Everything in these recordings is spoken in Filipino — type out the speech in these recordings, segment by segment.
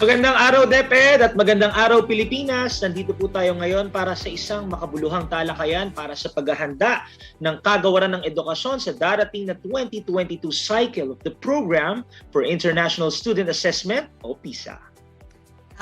Magandang araw, DepEd, at magandang araw, Pilipinas. Nandito po tayo ngayon para sa isang makabuluhang talakayan para sa paghahanda ng kagawaran ng edukasyon sa darating na 2022 cycle of the Program for International Student Assessment o PISA.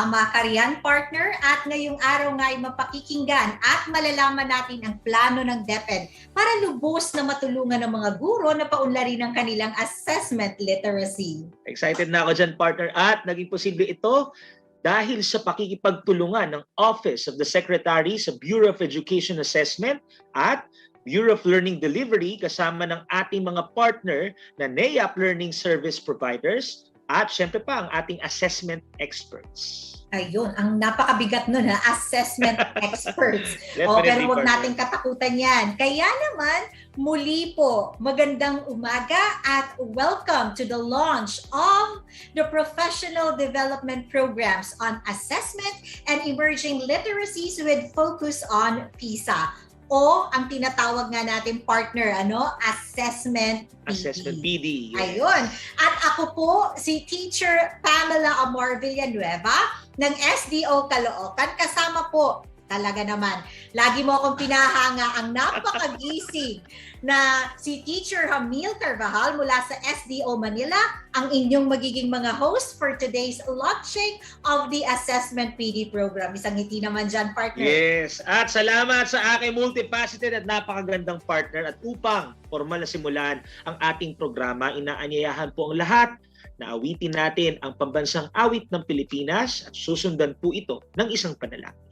Tama ka riyan, partner, at ngayong araw nga ay mapakikinggan at malalaman natin ang plano ng DepEd para lubos na matulungan ng mga guro na paunlarin ang kanilang assessment literacy. Excited na ako dyan, partner, at naging posible ito dahil sa pakikipagtulungan ng Office of the Secretary sa Bureau of Education Assessment at Bureau of Learning Delivery kasama ng ating mga partner na NAIAP Learning Service Providers at syempre pa ang ating assessment experts. Ayun, ang napakabigat nun, assessment experts. Pero huwag nating katakutan yan. Kaya naman, muli po, magandang umaga at welcome to the launch of the Professional Development Programs on Assessment and Emerging Literacies with focus on PISA. O ang tinatawag nga natin partner, assessment PD. Assessment PD. Yes. Ayun. At ako po, si Teacher Pamela Amor Villanueva ng SDO Caloocan. Kasama po, talaga naman, lagi mo akong pinahanga ang napakagising na si Teacher Hamil Carvajal mula sa SDO Manila, ang inyong magiging mga host for today's launching of the Assessment PD program. Isang ngiti naman dyan, partner. Yes, at salamat sa aking multifaceted at napakagandang partner. At upang formal na simulan ang ating programa, inaanyayahan po ang lahat na awitin natin ang pambansang awit ng Pilipinas at susundan po ito ng isang panalangin.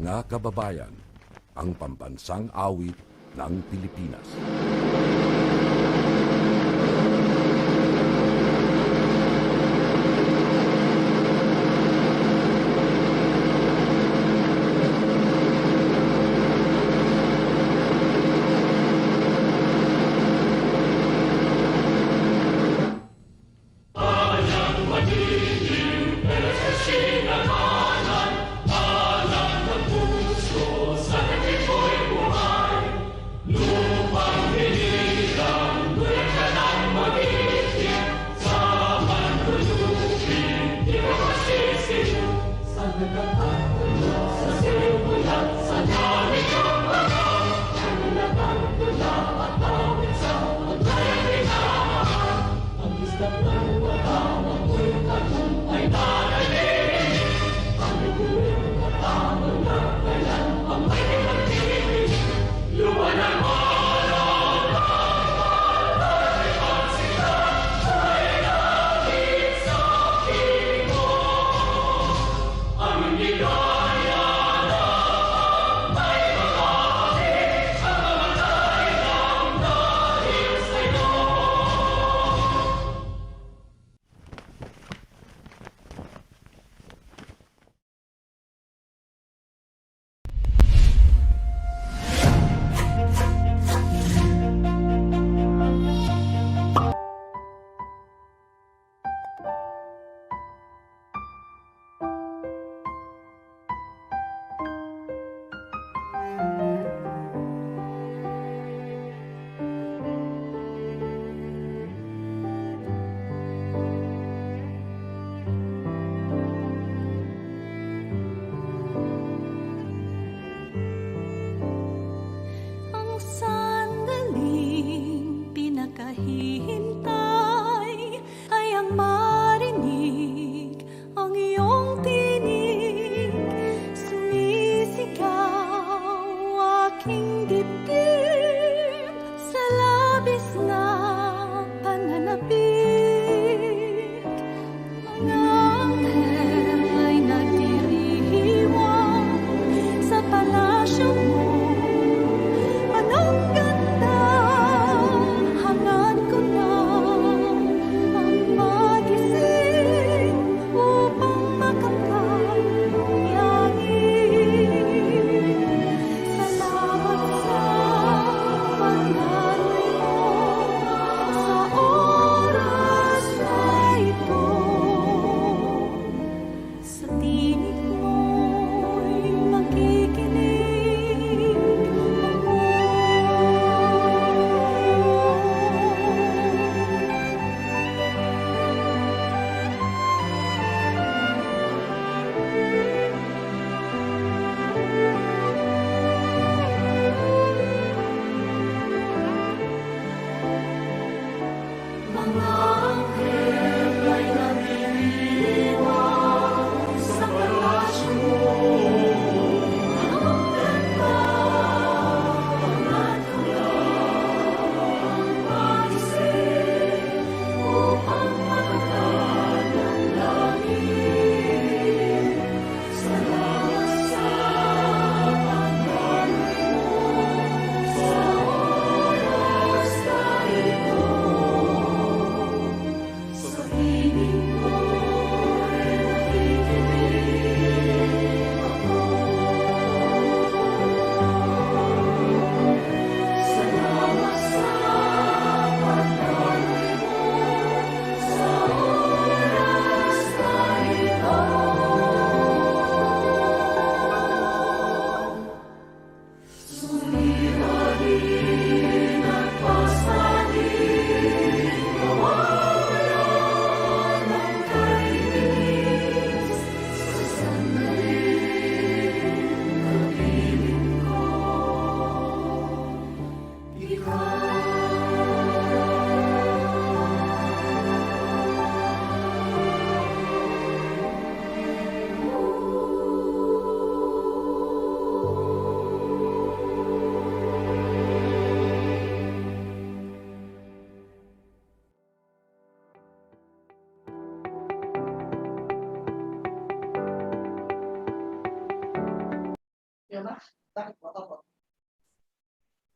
Mga kababayan, ang pambansang awit ng Pilipinas. Lupang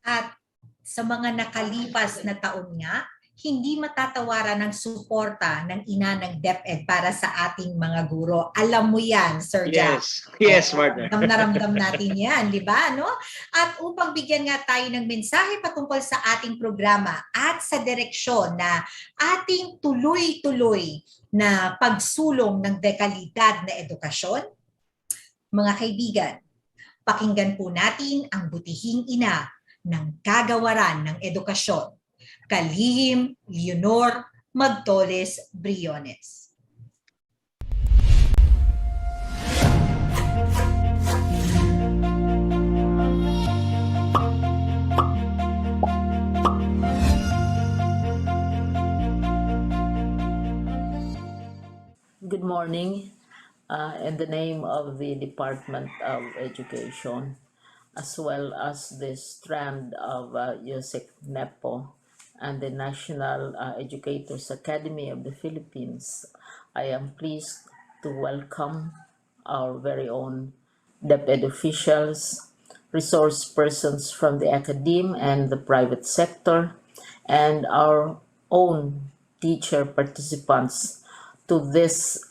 At sa mga nakalipas na taon nga, hindi matatawaran ng suporta ng ina ng DepEd para sa ating mga guro. Alam mo yan, Sir Jack. Yes, partner. Ramdam na ramdam natin yan, di ba? No? At upang bigyan nga tayo ng mensahe patungkol sa ating programa at sa direksyon na ating tuloy-tuloy na pagsulong ng dekalidad na edukasyon, mga kaibigan, pakinggan po natin ang butihing ina ng kagawaran ng edukasyon, Kalihim Leonor Magtoles Briones. Good morning. In the name of the Department of Education, as well as the strand of USEC NEPO and the National Educators Academy of the Philippines, I am pleased to welcome our very own DepEd officials, resource persons from the academe and the private sector, and our own teacher participants to this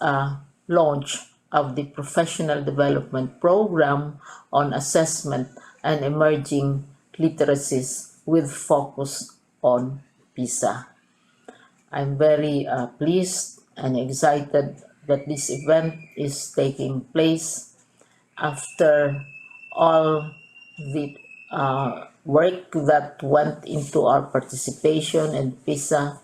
launch of the Professional Development Program on Assessment and Emerging Literacies with focus on PISA. I'm very pleased and excited that this event is taking place after all the work that went into our participation in PISA,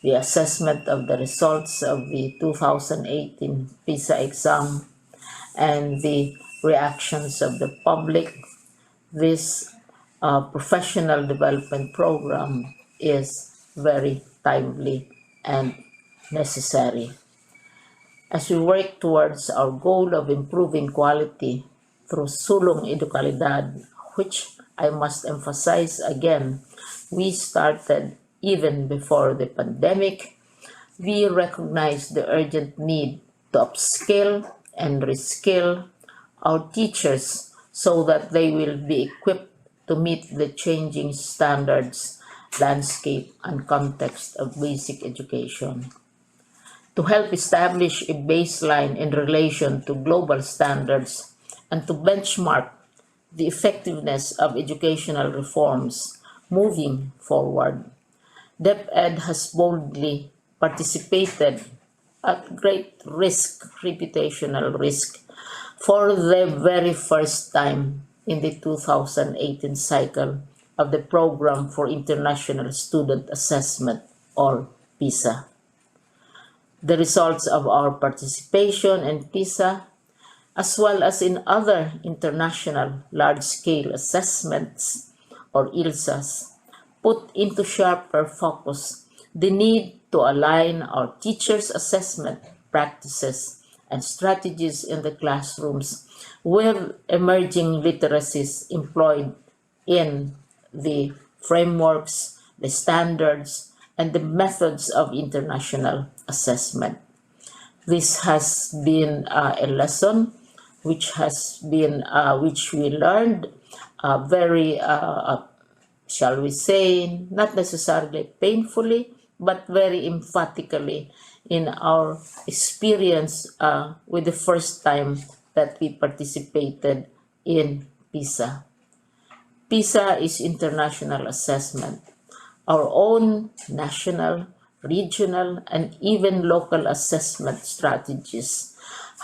the assessment of the results of the 2018 PISA exam, and the reactions of the public. This professional development program is very timely and necessary. As we work towards our goal of improving quality through Sulong Edukalidad, which I must emphasize again, we started even before the pandemic, we recognize the urgent need to upskill and reskill our teachers so that they will be equipped to meet the changing standards, landscape, and context of basic education. To help establish a baseline in relation to global standards and to benchmark the effectiveness of educational reforms moving forward, DepEd has boldly participated at great risk, reputational risk, for the very first time in the 2018 cycle of the Program for International Student Assessment, or PISA. The results of our participation in PISA, as well as in other international large-scale assessments, or ILSAs, put into sharper focus the need to align our teachers' assessment practices and strategies in the classrooms with emerging literacies employed in the frameworks, the standards, and the methods of international assessment. This has been a lesson which we learned very, shall we say, not necessarily painfully, but very emphatically in our experience with the first time that we participated in PISA. PISA is international assessment. Our own national, regional, and even local assessment strategies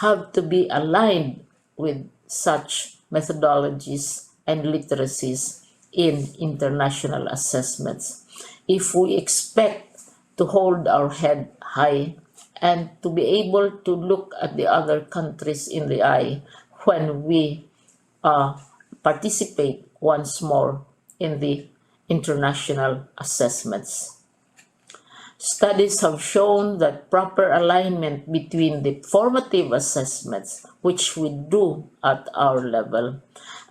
have to be aligned with such methodologies and literacies in international assessments if we expect to hold our head high and to be able to look at the other countries in the eye when we participate once more in the international assessments. Studies have shown that proper alignment between the formative assessments, which we do at our level,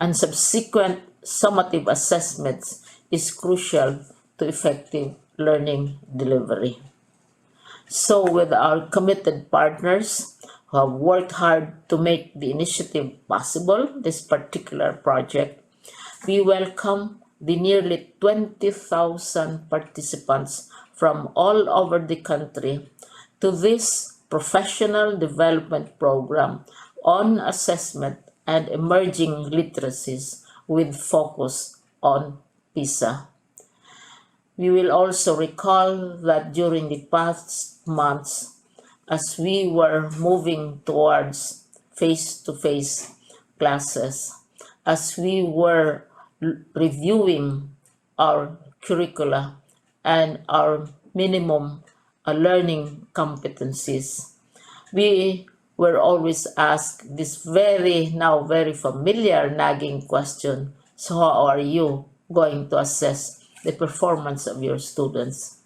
and subsequent summative assessments is crucial to effective learning delivery. So with our committed partners who have worked hard to make the initiative possible, this particular project. We welcome the nearly 20,000 participants from all over the country to this professional development program on assessment and emerging literacies with focus on PISA. We will also recall that during the past months, as we were moving towards face-to-face classes, as we were reviewing our curricula and our minimum learning competencies, we were always asked this now very familiar nagging question: so how are you going to assess the performance of your students?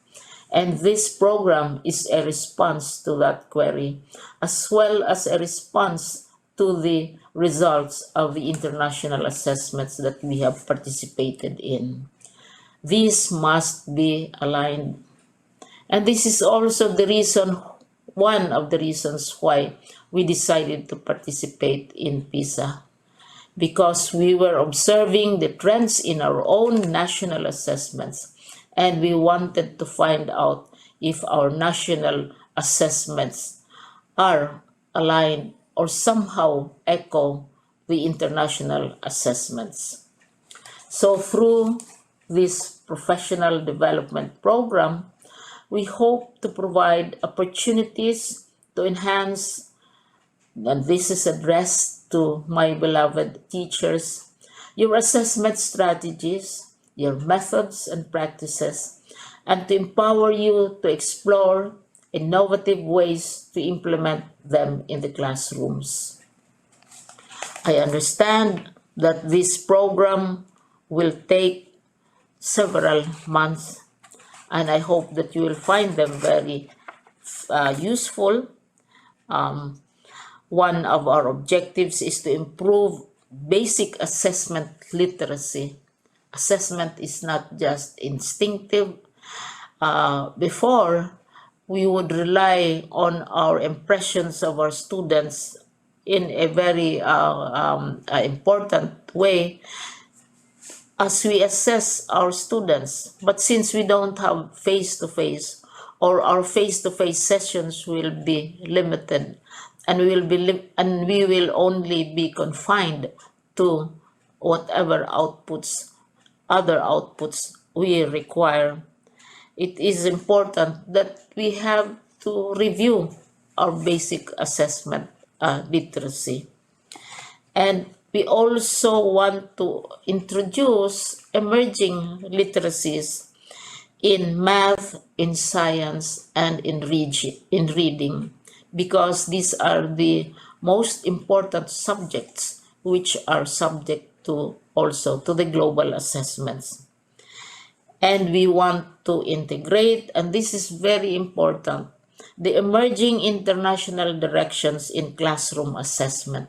And this program is a response to that query, as well as a response to the results of the international assessments that we have participated in. These must be aligned. And this is also one of the reasons why we decided to participate in PISA, because we were observing the trends in our own national assessments, and we wanted to find out if our national assessments are aligned or somehow echo the international assessments. So through this professional development program, we hope to provide opportunities to enhance, and this is addressed to my beloved teachers, your assessment strategies, your methods and practices, and to empower you to explore innovative ways to implement them in the classrooms. I understand that this program will take several months, and I hope that you will find them very useful. One of our objectives is to improve basic assessment literacy. Assessment is not just instinctive. Before, we would rely on our impressions of our students in a very important way as we assess our students. But since we don't have face-to-face, or our face-to-face sessions will be limited, and we will only be confined to whatever other outputs we require, it is important that we have to review our basic assessment literacy. And we also want to introduce emerging literacies in math, in science, and in reading, because these are the most important subjects which are subject to also to the global assessments. And we want to integrate, and this is very important, the emerging international directions in classroom assessment.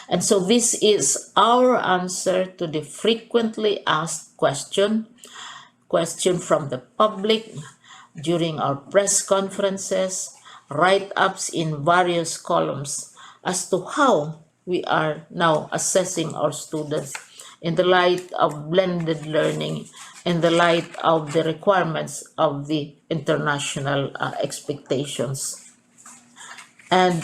And so this is our answer to the frequently asked question from the public during our press conferences, write-ups in various columns as to how we are now assessing our students in the light of blended learning, in the light of the requirements of the international expectations. And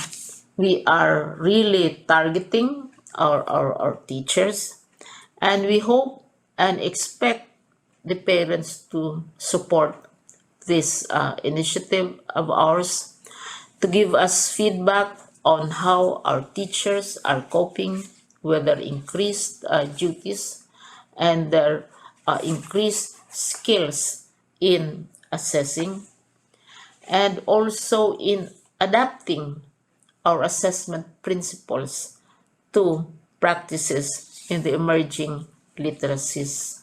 we are really targeting our teachers, and we hope and expect the parents to support this initiative of ours, to give us feedback on how our teachers are coping with their increased duties and their increased skills in assessing, and also in adapting our assessment principles to practices in the emerging literacies.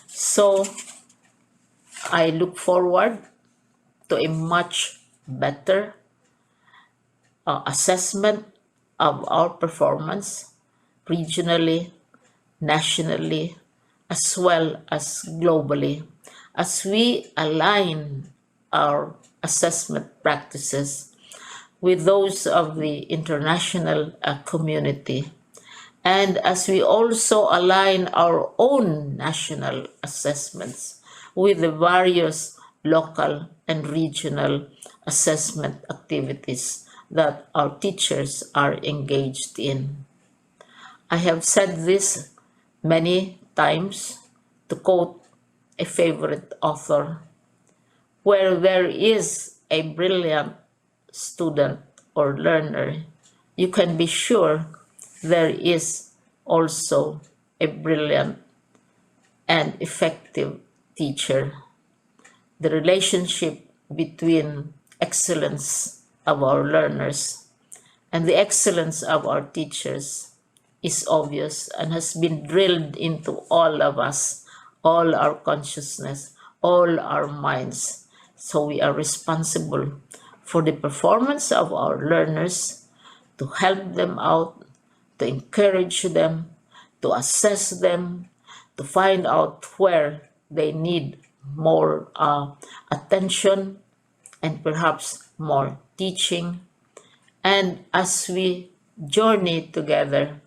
So I look forward to a much better assessment of our performance regionally, nationally, as well as globally, as we align our assessment practices with those of the international community. And as we also align our own national assessments with the various local and regional assessment activities that our teachers are engaged in. I have said this many times to quote a favorite author: where there is a brilliant student or learner, you can be sure there is also a brilliant and effective teacher. The relationship between excellence of our learners and the excellence of our teachers is obvious and has been drilled into all of us, all our consciousness, all our minds. So we are responsible for the performance of our learners, to help them out, to encourage them, to assess them, to find out where they need more attention and perhaps more teaching. And as we journey together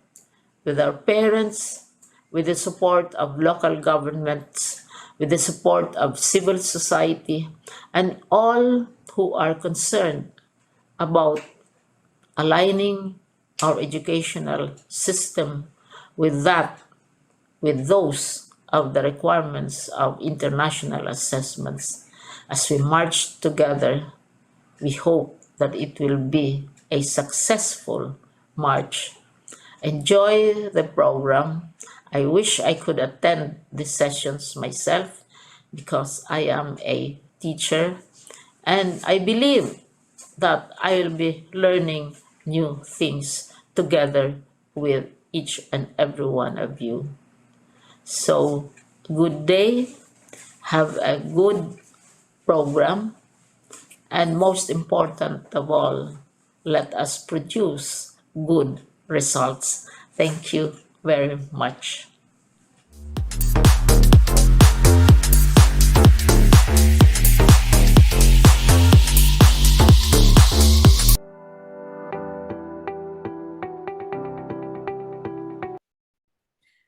with our parents, with the support of local governments, with the support of civil society, and all who are concerned about aligning our educational system with those of the requirements of international assessments. As we march together, we hope that it will be a successful march. Enjoy the program. I wish I could attend these sessions myself because I am a teacher, and I believe that I will be learning new things together with each and every one of you. So, good day, have a good program, and most important of all, let us produce good results. Thank you very much.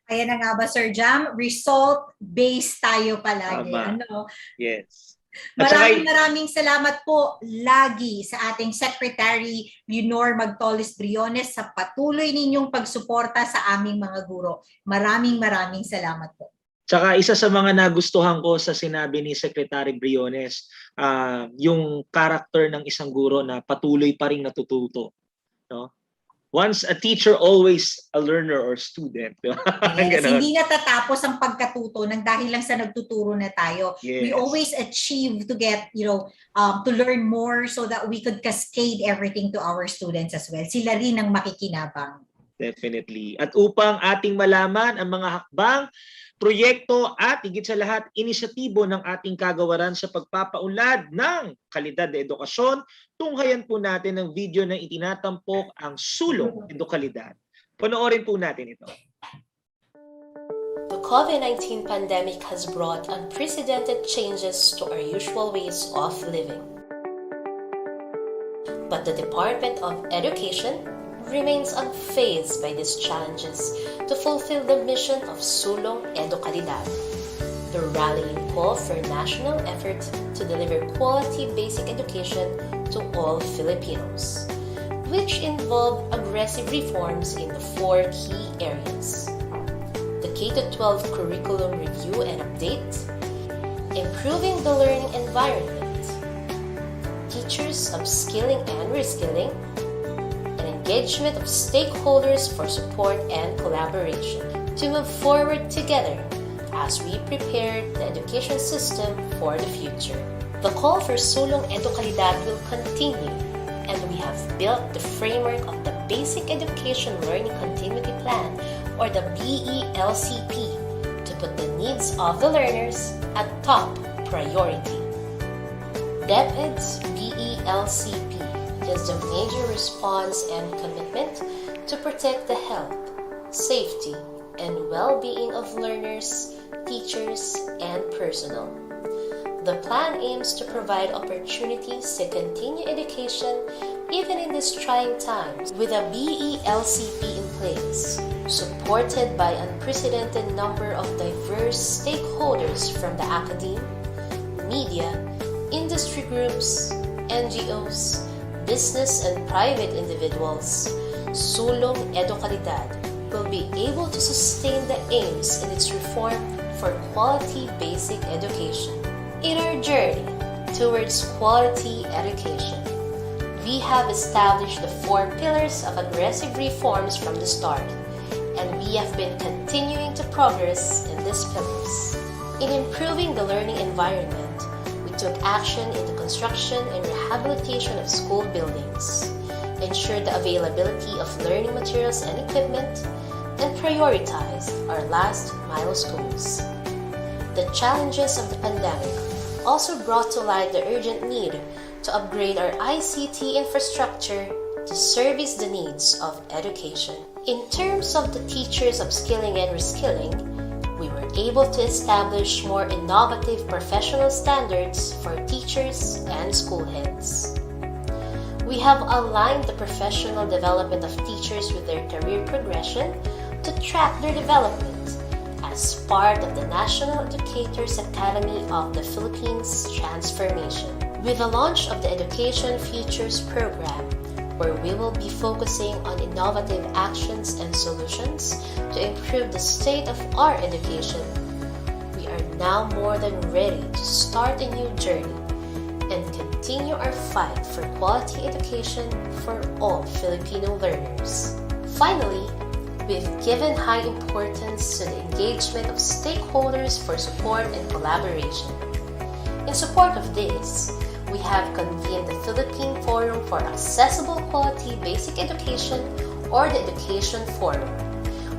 Ayan na nga ba, Sir Jam? Result-based tayo palagi. Tama. Ano? Yes. At saka, Maraming salamat po lagi sa ating Secretary Leonor Magtolis Briones sa patuloy ninyong pagsuporta sa aming mga guro. Maraming salamat po. tsaka isa sa mga nagustuhan ko sa sinabi ni Secretary Briones, yung character ng isang guro na patuloy pa rin natututo. No? Once a teacher, always a learner or student. Yes, hindi natatapos ang pagkatuto nang dahil lang sa nagtuturo na tayo. Yes. We always achieve to get, to learn more so that we could cascade everything to our students as well. Sila rin ang makikinabang. Definitely. At upang ating malaman ang mga hakbang, proyekto at higit sa lahat, inisyatibo ng ating kagawaran sa pagpapaunlad ng kalidad na edukasyon, tunghayan po natin ang video na itinatampok ang sulong edukalidad. Panoorin po natin ito. The COVID-19 pandemic has brought unprecedented changes to our usual ways of living. But the Department of Education remains unfazed by these challenges to fulfill the mission of Sulong Edukalidad, the rallying call for national effort to deliver quality basic education to all Filipinos, which involve aggressive reforms in the 4 key areas: the K-12 curriculum review and update, improving the learning environment, teachers upskilling and reskilling, engagement of stakeholders for support and collaboration to move forward together as we prepare the education system for the future. The call for Sulong Edukalidad will continue, and we have built the framework of the Basic Education Learning Continuity Plan, or the BELCP, to put the needs of the learners at top priority. DepEd's BELCP is the major response and commitment to protect the health, safety, and well-being of learners, teachers, and personnel. The plan aims to provide opportunities to continue education even in these trying times with a BELCP in place, supported by an unprecedented number of diverse stakeholders from the academe, media, industry groups, NGOs, business and private individuals. Sulong Edukalidad will be able to sustain the aims in its reform for quality basic education. In our journey towards quality education, we have established the 4 pillars of aggressive reforms from the start, and we have been continuing to progress in these pillars. In improving the learning environment, we took action in the construction and rehabilitation of school buildings, ensured the availability of learning materials and equipment, and prioritized our last-mile schools. The challenges of the pandemic also brought to light the urgent need to upgrade our ICT infrastructure to service the needs of education. In terms of the teachers' upskilling and reskilling, we were able to establish more innovative professional standards for teachers and school heads. We have aligned the professional development of teachers with their career progression to track their development as part of the National Educators Academy of the Philippines transformation. With the launch of the Education Futures program, where we will be focusing on innovative actions and solutions to improve the state of our education, we are now more than ready to start a new journey and continue our fight for quality education for all Filipino learners. Finally, we've given high importance to the engagement of stakeholders for support and collaboration. In support of this, we have convened the Philippine Forum for Accessible Quality Basic Education, or the Education Forum,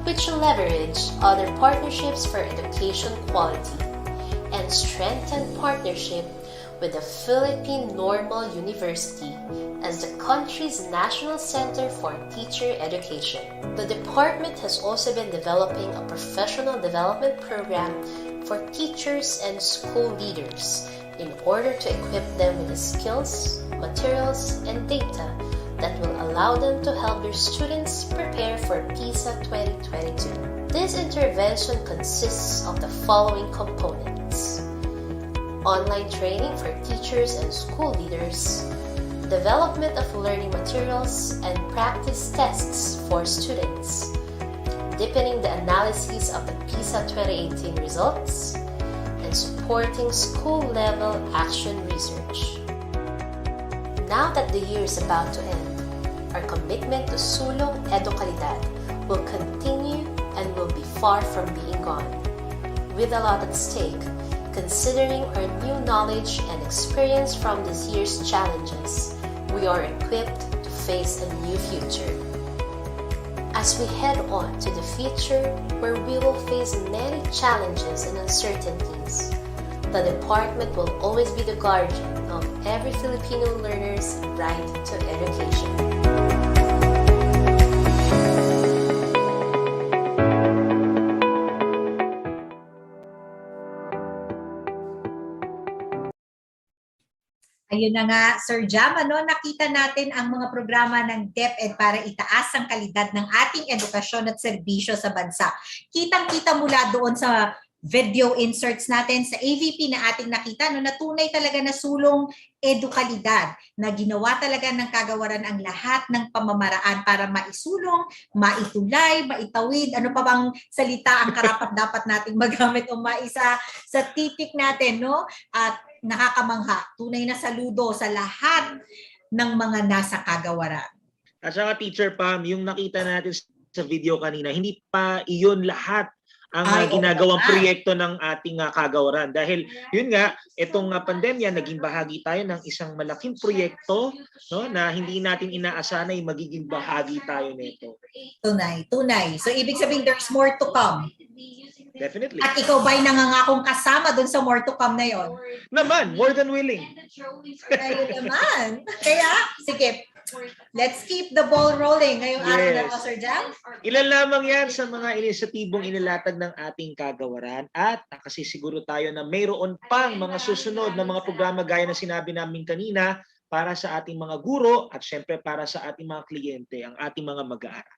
which will leverage other partnerships for education quality and strengthen partnership with the Philippine Normal University as the country's national center for teacher education. The department has also been developing a professional development program for teachers and school leaders in order to equip them with the skills, materials, and data that will allow them to help their students prepare for PISA 2022. This intervention consists of the following components: online training for teachers and school leaders, development of learning materials and practice tests for students, deepening the analysis of the PISA 2018 results, and supporting school-level action research. Now that the year is about to end, our commitment to Sulong Edukalidad will continue and will be far from being gone. With a lot at stake, considering our new knowledge and experience from this year's challenges, we are equipped to face a new future. As we head on to the future where we will face many challenges and uncertainties, the department will always be the guardian of every Filipino learner's right to education. Ayun na nga, Sir Jam, nakita natin ang mga programa ng DepEd para itaas ang kalidad ng ating edukasyon at serbisyo sa bansa. Kitang-kita mula doon sa video inserts natin sa AVP na ating nakita, na tunay talaga na sulong edukalidad, na ginawa talaga ng kagawaran ang lahat ng pamamaraan para maisulong, maitulay, maitawid, ano pa bang salita ang karapat-dapat nating magamit o maisa sa titik natin, no? At nakakamangha, tunay na saludo sa lahat ng mga nasa kagawaran. At saka Teacher Pam, yung nakita natin sa video kanina, hindi pa iyon lahat ang ginagawang proyekto ng ating kagawaran. Dahil yun nga, itong pandemya, naging bahagi tayo ng isang malaking proyekto, no, na hindi natin inaasahan ay magiging bahagi tayo nito. Tunay. So ibig sabihin, there's more to come. Definitely. At ikaw ba'y nangangakong kasama dun sa more to come na yon? Naman, more than willing. Ayun naman. Kaya, sige, Let's keep the ball rolling ngayong araw na Yes. to, Sir Jam. Ilan lamang yan sa mga inisyatibong inilatag ng ating kagawaran at nakasisiguro tayo na mayroon pang mga susunod na mga programa gaya na sinabi namin kanina para sa ating mga guro at syempre para sa ating mga kliyente, ang ating mga mag-aaral.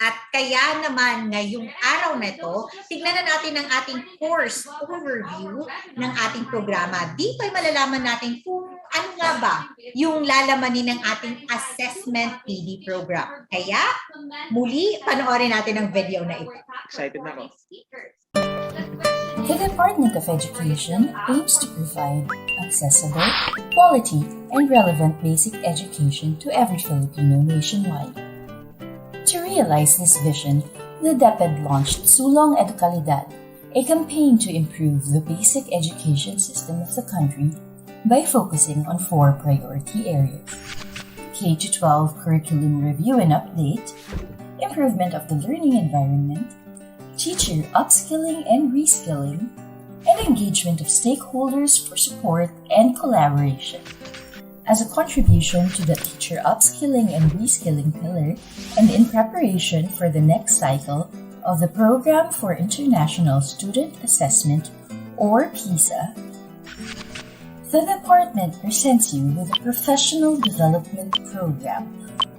At kaya naman ngayong araw na ito, tignan na natin ang ating course overview ng ating programa. Dito ay malalaman natin kung ano nga ba yung lalamanin ng ating assessment PD program. Kaya muli, panoorin natin ang video na ito. Excited na ako. The Department of Education aims to provide accessible, quality, and relevant basic education to every Filipino nationwide. To realize this vision, the DepEd launched Sulong Edukalidad, a campaign to improve the basic education system of the country by focusing on 4 priority areas: K-12 curriculum review and update, improvement of the learning environment, teacher upskilling and reskilling, and engagement of stakeholders for support and collaboration. As a contribution to the teacher upskilling and reskilling pillar, and in preparation for the next cycle of the Program for International Student Assessment, or PISA, the department presents you with a professional development program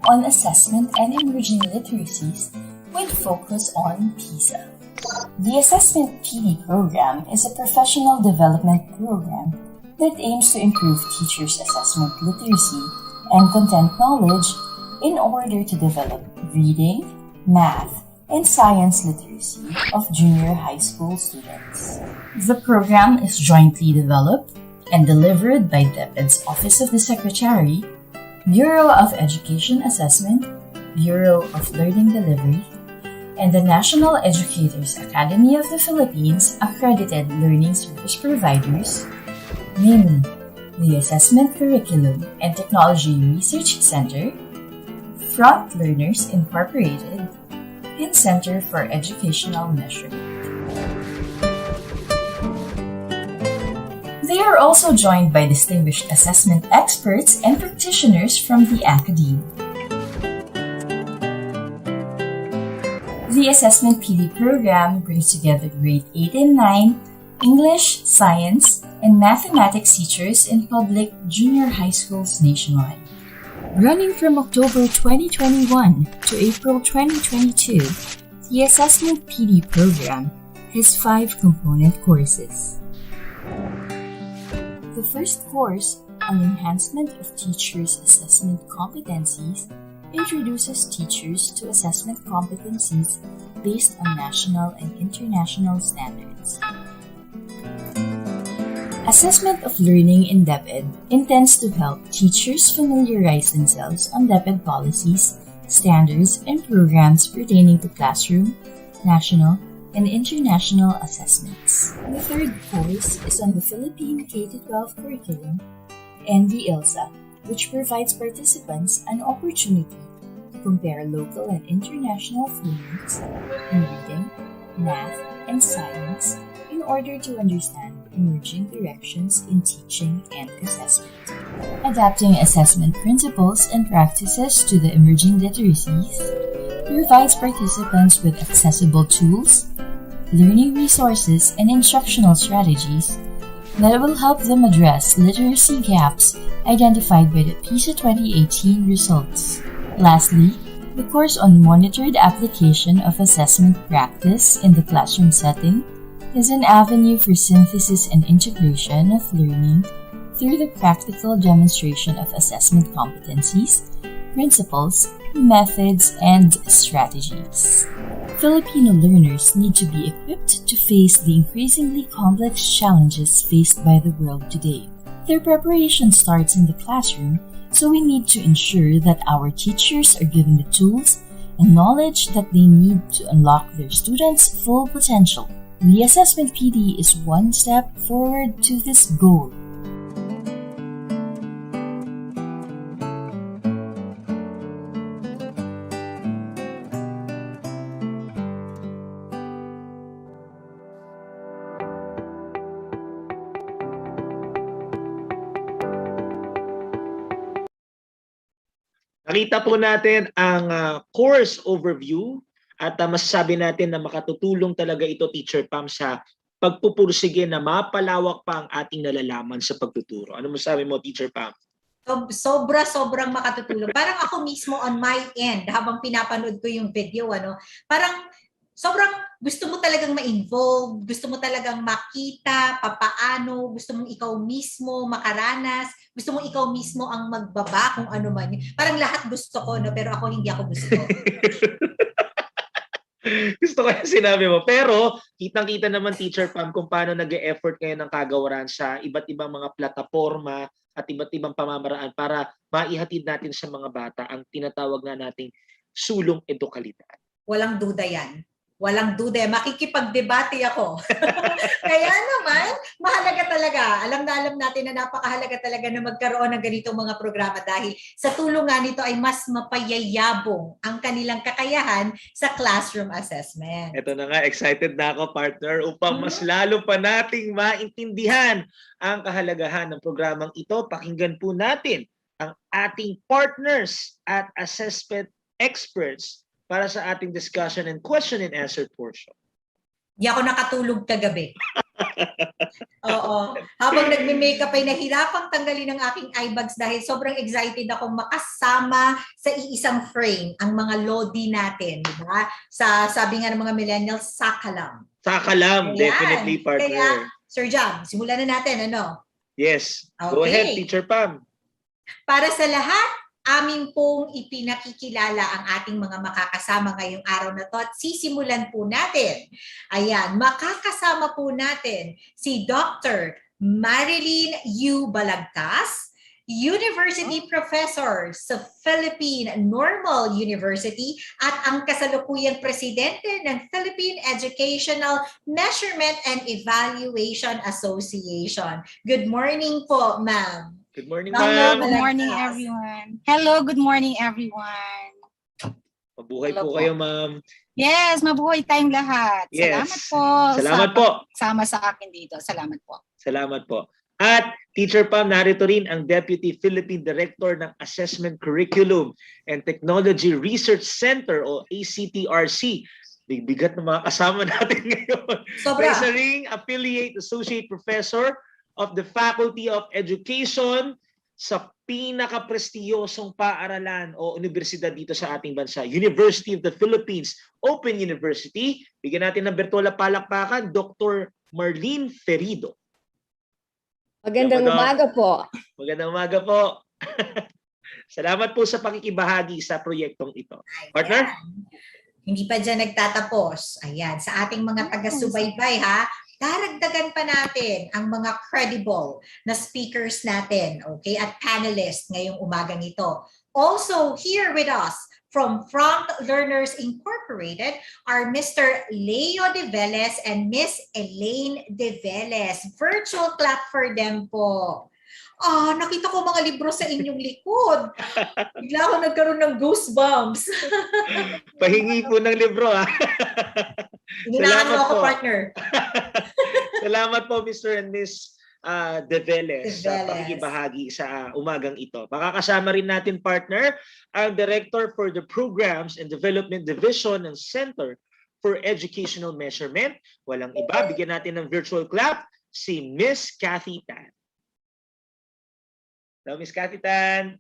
on assessment and emerging literacies with focus on PISA. The Assessment PD program is a professional development program that aims to improve teachers' assessment literacy and content knowledge in order to develop reading, math, and science literacy of junior high school students. The program is jointly developed and delivered by DepEd's Office of the Secretary, Bureau of Education Assessment, Bureau of Learning Delivery, and the National Educators Academy of the Philippines accredited learning service providers, namely the Assessment Curriculum and Technology Research Center, Front Learners Incorporated, and Center for Educational Measurement. They are also joined by distinguished assessment experts and practitioners from the academe. The Assessment PD program brings together grade 8 and 9 English, Science, and Mathematics teachers in public junior high schools nationwide. Running from October 2021 to April 2022, the Assessment PD program has 5 component courses. The first course, on enhancement of teachers' assessment competencies, introduces teachers to assessment competencies based on national and international standards. Assessment of Learning in DepEd intends to help teachers familiarize themselves on DepEd policies, standards, and programs pertaining to classroom, national, and international assessments. The third course is on the Philippine K-12 curriculum and the ILSA, which provides participants an opportunity to compare local and international fluency in reading, math, and science in order to understand emerging directions in teaching and assessment. Adapting assessment principles and practices to the emerging literacies provides participants with accessible tools, learning resources, and instructional strategies that will help them address literacy gaps identified by the PISA 2018 results. Lastly, the course on monitored application of assessment practice in the classroom setting is an avenue for synthesis and integration of learning through the practical demonstration of assessment competencies, principles, methods, and strategies. Filipino learners need to be equipped to face the increasingly complex challenges faced by the world today. Their preparation starts in the classroom, so we need to ensure that our teachers are given the tools and knowledge that they need to unlock their students' full potential. The Assessment PD is one step forward to this goal. Nakita po natin ang course overview at masasabi natin na makatutulong talaga ito, Teacher Pam, sa pagpupursige na mapalawak pa ang ating nalalaman sa pagtuturo. Ano masasabi mo, Teacher Pam? Sobrang makatutulong. Parang ako mismo on my end, habang pinapanood ko yung video, parang sobrang gusto mo talagang ma-involve, gusto mo talagang makita papaano, gusto mong ikaw mismo makaranas, gusto mong ikaw mismo ang magbaba kung ano man. Parang lahat gusto ko, pero ako hindi ako gusto. Gusto ko yung sinabi mo. Pero, kitang-kita naman, Teacher Pam, kung paano nag-e-effort kayo ng kagawaran sa iba't ibang mga plataforma at iba't ibang pamamaraan para maihatid natin sa mga bata ang tinatawag na nating sulong edukalidad. Walang duda yan. Walang duda. Makikipagdebate ako. Kaya naman, mahalaga talaga. Alam na alam natin na napakahalaga talaga na magkaroon ng ganitong mga programa dahil sa tulong nga nito ay mas mapayayabong ang kanilang kakayahan sa classroom assessment. Ito na nga, excited na ako, partner, upang mas lalo pa nating maintindihan ang kahalagahan ng programang ito. Pakinggan po natin ang ating partners at assessment experts para sa ating discussion and question and answer portion. Di ako nakatulog kagabi. Oo. Habang nagme-makeup ay nahirapang tanggalin ang aking eye bags dahil sobrang excited akong makasama sa iisang frame ang mga lodi natin. Diba? Sabi nga ng mga millennials, sakalam. Sakalam, Ayan. Definitely, partner. Kaya, Sir Jam, simulan na natin, ano? Yes. Okay. Go ahead, Teacher Pam. Para sa lahat, amin pong ipinakikilala ang ating mga makakasama ngayong araw na to at sisimulan po natin. Ayan, makakasama po natin si Dr. Marilyn U. Balagtas, University Professor sa Philippine Normal University at ang kasalukuyang presidente ng Philippine Educational Measurement and Evaluation Association. Good morning po, ma'am. Good morning, Hello, ma'am. good morning everyone. Hello, good morning everyone. Mabuhay Hello po po. kayo, ma'am. Yes, mabuhay tayong lahat. Yes. Salamat po. Salamat po. Sama sa akin dito. Salamat po. Salamat po. At Teacher Pam, narito rin ang Deputy Philippine Director ng Assessment Curriculum and Technology Research Center o ACTRC. Bigat ng mga kasama natin ngayon. Sobra. Isa ring Affiliate Associate Professor of the Faculty of Education sa pinaka-prestiyosong paaralan o universidad dito sa ating bansa, University of the Philippines Open University. Bigyan natin ng virtual na palakpakan, Dr. Marlene Ferido. Magandang umaga po. Magandang umaga po. Salamat po sa pakikibahagi sa proyektong ito. Partner? Hindi pa dyan nagtatapos. Ayan, sa ating mga taga-subaybay ha, daragdagan pa natin ang mga credible na speakers natin, okay, at panelists ngayong umagang ito. Also, here with us from Front Learners Incorporated are Mr. Leo De Velez and Miss Elaine De Velez. Virtual clap for them po. Nakita ko mga libro sa inyong likod. Bigla ako nagkaroon ng goosebumps. Pahingi po ng libro ha. Inunahan mo ako, po. partner. Salamat po, Mr. and Miss De Velez, sa De Velez. pakikibahagi sa umagang ito. Makakasama rin natin, partner, ang Director for the Programs and Development Division ng Center for Educational Measurement. Walang iba, bigyan natin ng virtual clap, si Miss Cathy Tan. Hello, Miss Cathy Tan.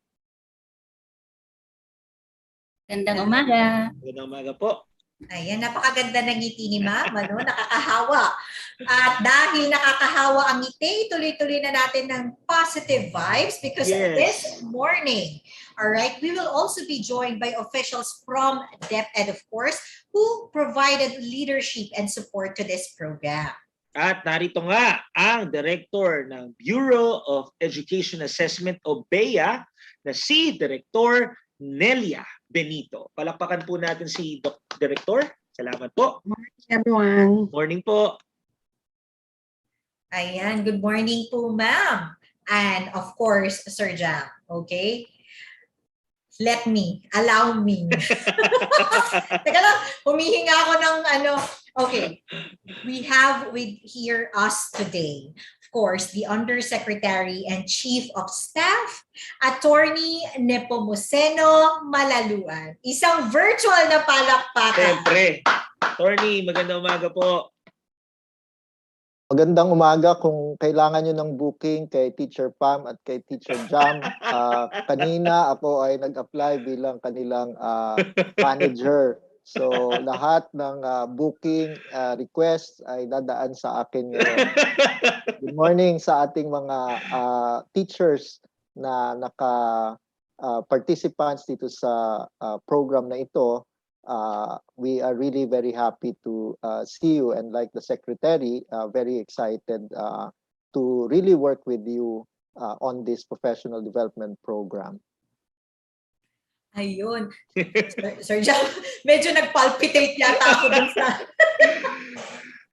Gandang umaga. Magandang umaga po. Ayan, napakaganda ng ngiti ni Ma'am, nakakahawa. At dahil nakakahawa ang ngiti, tuloy-tuloy na natin ng positive vibes because Yes. this morning, all right, we will also be joined by officials from DepEd, of course, who provided leadership and support to this program. At narito nga ang Director ng Bureau of Education Assessment o BEA na si Director Nelia Benito. Palakpakan po natin si Director. Salamat po. Everyone. Morning po. Ayan, good morning po, Ma'am. And of course, Sir Jam, okay? Allow me. Teka lang, humihinga ako ng Okay, we have with here us today. Of course, the Undersecretary and Chief of Staff, Attorney Nepomuceno Malaluan. Isang virtual na palakpakan. Siyempre. Attorney, magandang umaga po. Magandang umaga. Kung kailangan nyo ng booking kay Teacher Pam at kay Teacher Jam, kanina ako ay nag-apply bilang kanilang manager. So lahat ng booking request ay dadaan sa akin ngayon. Good morning sa ating mga teachers na participants dito sa program na ito. We are really very happy to see you, and like the Secretary, very excited to really work with you on this professional development program. Ayun. Sir Jam, medyo nag-palpitate yata ako dun sa...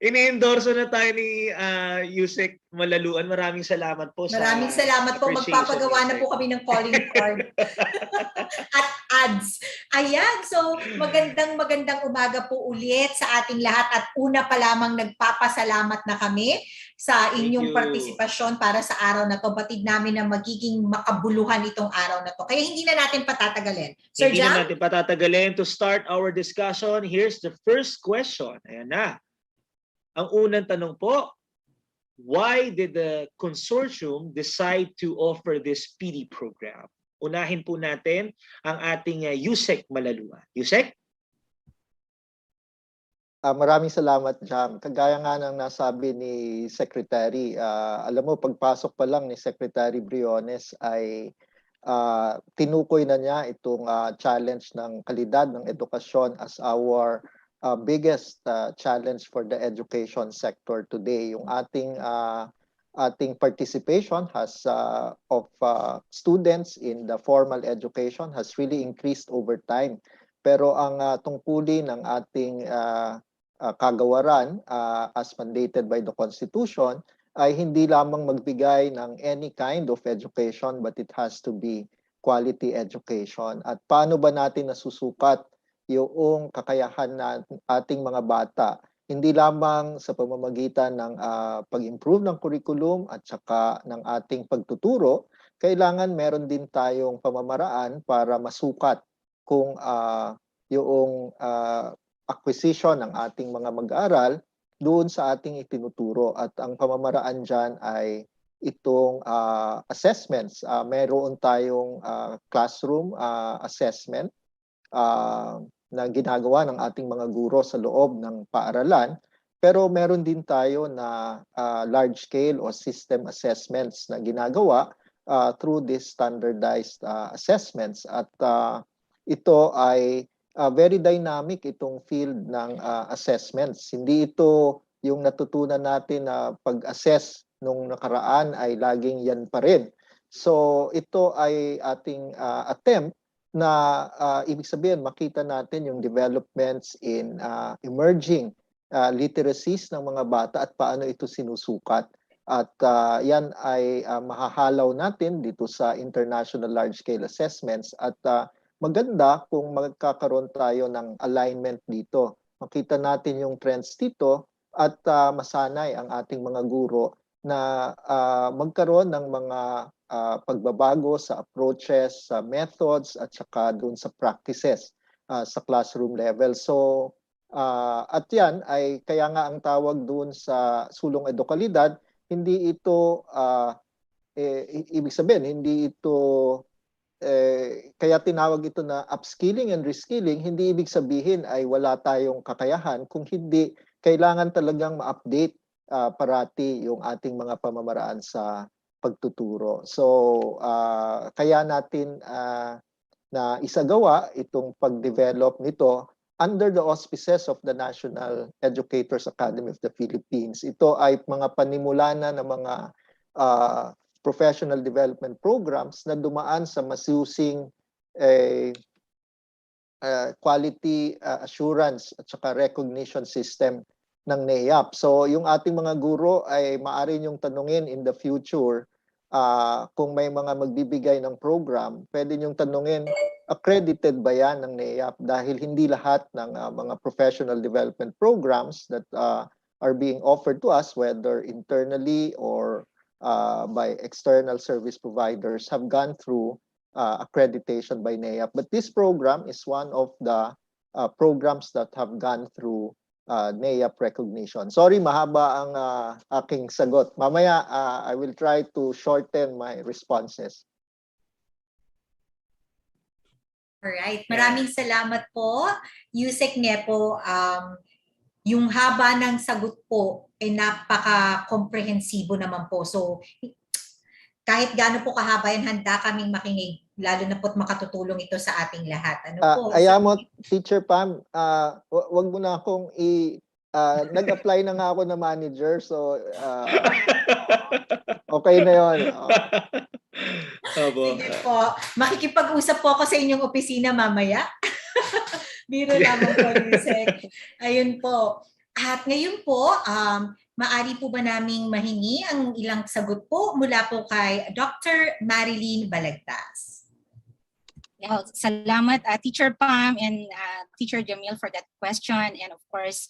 Ini-endorso na tayo ni Yusek Malaluan. Maraming salamat po. Maraming salamat po. Magpapagawa na po kami ng calling card. At ads. Ayan. So, magandang umaga po ulit sa ating lahat. At una pa lamang nagpapasalamat na kami sa inyong partisipasyon para sa araw na to. Batid namin na magiging makabuluhan itong araw na to. Kaya hindi na natin patatagalin. Sir Jam? Hindi na natin patatagalin. To start our discussion, here's the first question. Ayan na. Ang unang tanong po, why did the consortium decide to offer this PD program? Unahin po natin ang ating Yusek Malaluan. Yusek? Maraming salamat, Jam. Kagaya nga ng nasabi ni Secretary, alam mo, pagpasok pa lang ni Secretary Briones ay tinukoy na niya itong challenge ng kalidad ng edukasyon as our biggest challenge for the education sector today. Yung ating participation has of students in the formal education has really increased over time. Pero ang tungkulin ng ating kagawaran as mandated by the Constitution ay hindi lamang magbigay ng any kind of education, but it has to be quality education. At paano ba natin nasusukat yung kakayahan ng ating mga bata, hindi lamang sa pamamagitan ng pag-improve ng curriculum at saka ng ating pagtuturo, kailangan meron din tayong pamamaraan para masukat kung yung acquisition ng ating mga mag-aaral doon sa ating itinuturo. At ang pamamaraan dyan ay itong assessments. Meron tayong classroom assessment na ginagawa ng ating mga guro sa loob ng paaralan, pero meron din tayo na large scale o system assessments na ginagawa through these standardized assessments. At ito ay very dynamic itong field ng assessments. Hindi ito yung natutunan natin na pag-assess nung nakaraan ay laging yan pa rin. So ito ay ating attempt na ibig sabihin makita natin yung developments in emerging literacies ng mga bata at paano ito sinusukat. At yan ay mahahalaw natin dito sa international large-scale assessments. At maganda kung magkakaroon tayo ng alignment dito. Makita natin yung trends dito at masanay ang ating mga guro na magkaroon ng mga pagbabago sa approaches, sa methods, at saka dun sa practices sa classroom level. So, at yan ay kaya nga ang tawag dun sa sulong edukalidad, hindi ito, ibig sabihin, hindi ito, kaya tinawag ito na upskilling and reskilling, hindi ibig sabihin ay wala tayong kakayahan, kung hindi, kailangan talagang ma-update parati yung ating mga pamamaraan sa pagtuturo. So, kaya natin na isagawa itong pag-develop nito under the auspices of the National Educators Academy of the Philippines. Ito ay mga panimula na ng mga professional development programs na dumaan sa masusing quality assurance at saka recognition system ng NEAP. So yung ating mga guro ay maaari niyong tanungin in the future kung may mga magbibigay ng program, pwede niyong tanungin, accredited ba yan ng NEAP? Dahil hindi lahat ng mga professional development programs that are being offered to us, whether internally or by external service providers have gone through accreditation by NAEAP. But this program is one of the programs that have gone through NAEAP recognition. Sorry, mahaba ang aking sagot. Mamaya, I will try to shorten my responses. Alright, maraming salamat po, Yusek Nepo. Yung haba ng sagot po ay napaka-komprehensibo naman po. So, kahit gaano po kahaba yan, handa kaming makinig, lalo na po't makatutulong ito sa ating lahat. Ano po? Mo, Teacher Pam, wag mo na akong nag-apply na nga ako na manager, so okay na yun. Sige po. Makikipag-usap po ako sa inyong opisina mamaya. Biro naman po, Yusek. Ayun po. At ngayon po, maari po ba naming mahingi ang ilang sagot po mula po kay Dr. Marilyn Balagtas? Salamat Teacher Pam and Teacher Jamil for that question, and of course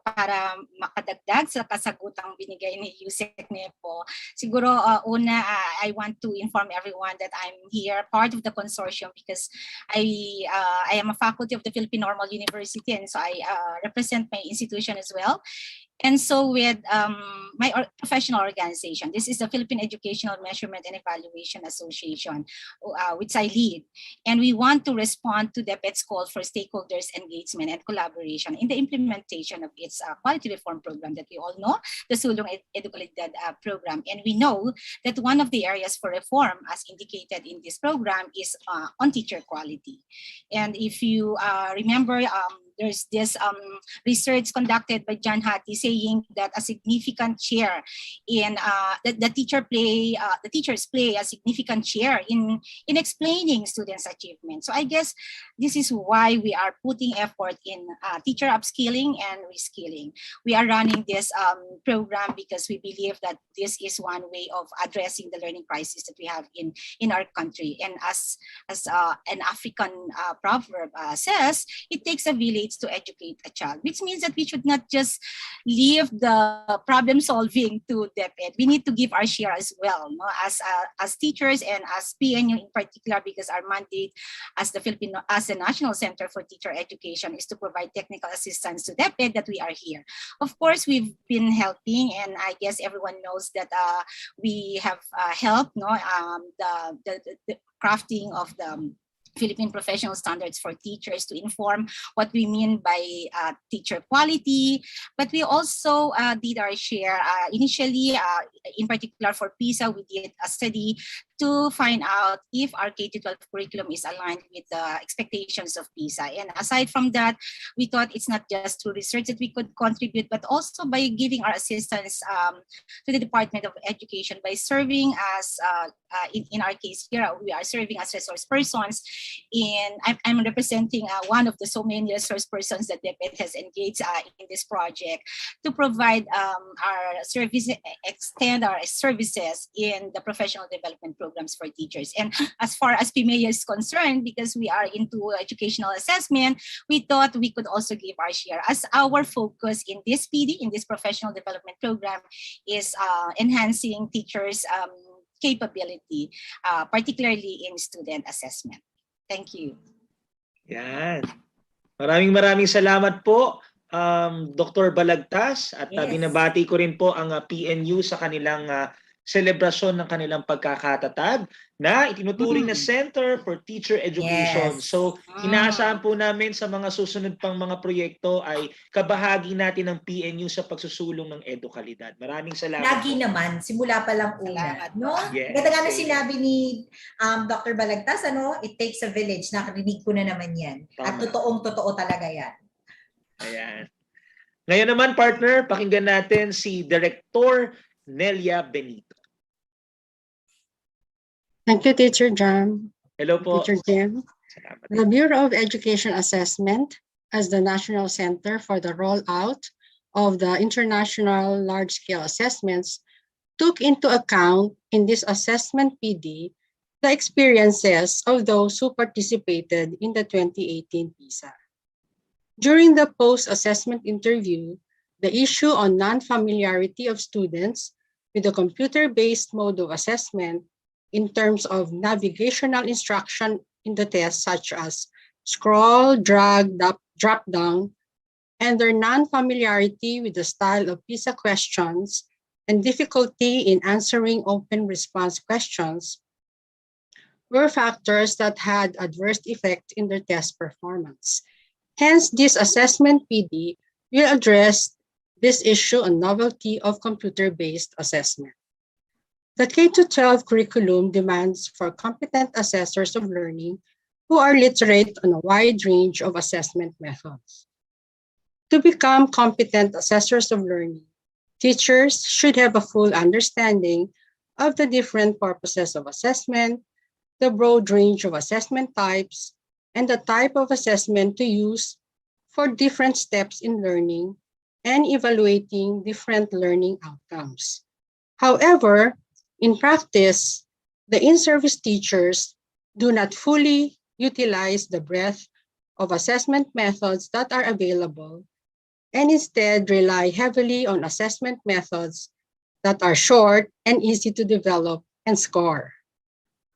para makadagdag sa kasagutang binigay ni Yusek Nepo, siguro una I want to inform everyone that I'm here part of the consortium because I am a faculty of the Philippine Normal University, and so I represent my institution as well. And so with my professional organization, this is the Philippine Educational Measurement and Evaluation Association, which I lead. And we want to respond to DepEd's call for stakeholders' engagement and collaboration in the implementation of its quality reform program that we all know, the Sulong Edukalidad program. And we know that one of the areas for reform, as indicated in this program, is on teacher quality. And if you remember, there's this research conducted by John Hattie saying that a significant share in the teachers play a significant share in explaining students' achievements. So I guess this is why we are putting effort in teacher upskilling and reskilling. We are running this program because we believe that this is one way of addressing the learning crisis that we have in our country. And as an African proverb says, it takes a village to educate a child, which means that we should not just leave the problem solving to DepEd. We need to give our share as well, no? As teachers and as PNU in particular, because our mandate as the National Center for Teacher Education is to provide technical assistance to DepEd, that we are here. Of course, we've been helping, and I guess everyone knows that we have helped, no, the crafting of the Philippine Professional Standards for Teachers to inform what we mean by teacher quality. But we also did our share initially, in particular for PISA, we did a study to find out if our K-12 curriculum is aligned with the expectations of PISA. And aside from that, we thought it's not just through research that we could contribute, but also by giving our assistance to the Department of Education by serving as, in our case here, we are serving as resource persons. I'm representing one of the so many resource persons that DepEd has engaged in this project to provide our service, extend our services in the professional development programs for teachers. And as far as PMEA is concerned, because we are into educational assessment, we thought we could also give our share, as our focus in this PD, in this professional development program, is enhancing teachers' capability, particularly in student assessment. Thank you. Yan. Maraming salamat po, Dr. Balagtas, at binabati ko rin po ang PNU sa kanilang selebrasyon ng kanilang pagkakatatag na itinuturing na Center for Teacher Education. So, inaasahan po namin sa mga susunod pang mga proyekto ay kabahagi natin ng PNU sa pagsusulong ng edukalidad. Maraming salamat. Lagi naman, simula pa lang una. No? Yes. Ganda nga na sinabi ni Dr. Balagtas, it takes a village. Nakarinig ko na naman yan. Tama. At totoong-totoo talaga yan. Ayan. Ngayon naman, partner, pakinggan natin si Director Nelia Benito. Thank you, Teacher Jam. Hello po. Teacher Jim. The Bureau of Education Assessment, as the National Center for the rollout of the international large-scale assessments, took into account in this assessment PD the experiences of those who participated in the 2018 PISA. During the post-assessment interview, the issue on non-familiarity of students with the computer-based mode of assessment in terms of navigational instruction in the test, such as scroll, drag, drop down, and their non-familiarity with the style of PISA questions and difficulty in answering open response questions were factors that had adverse effect in their test performance. Hence, this assessment PD will address this issue on novelty of computer-based assessment. The K-12 curriculum demands for competent assessors of learning who are literate on a wide range of assessment methods. To become competent assessors of learning, teachers should have a full understanding of the different purposes of assessment, the broad range of assessment types, and the type of assessment to use for different steps in learning and evaluating different learning outcomes. However, in practice, the in-service teachers do not fully utilize the breadth of assessment methods that are available and instead rely heavily on assessment methods that are short and easy to develop and score.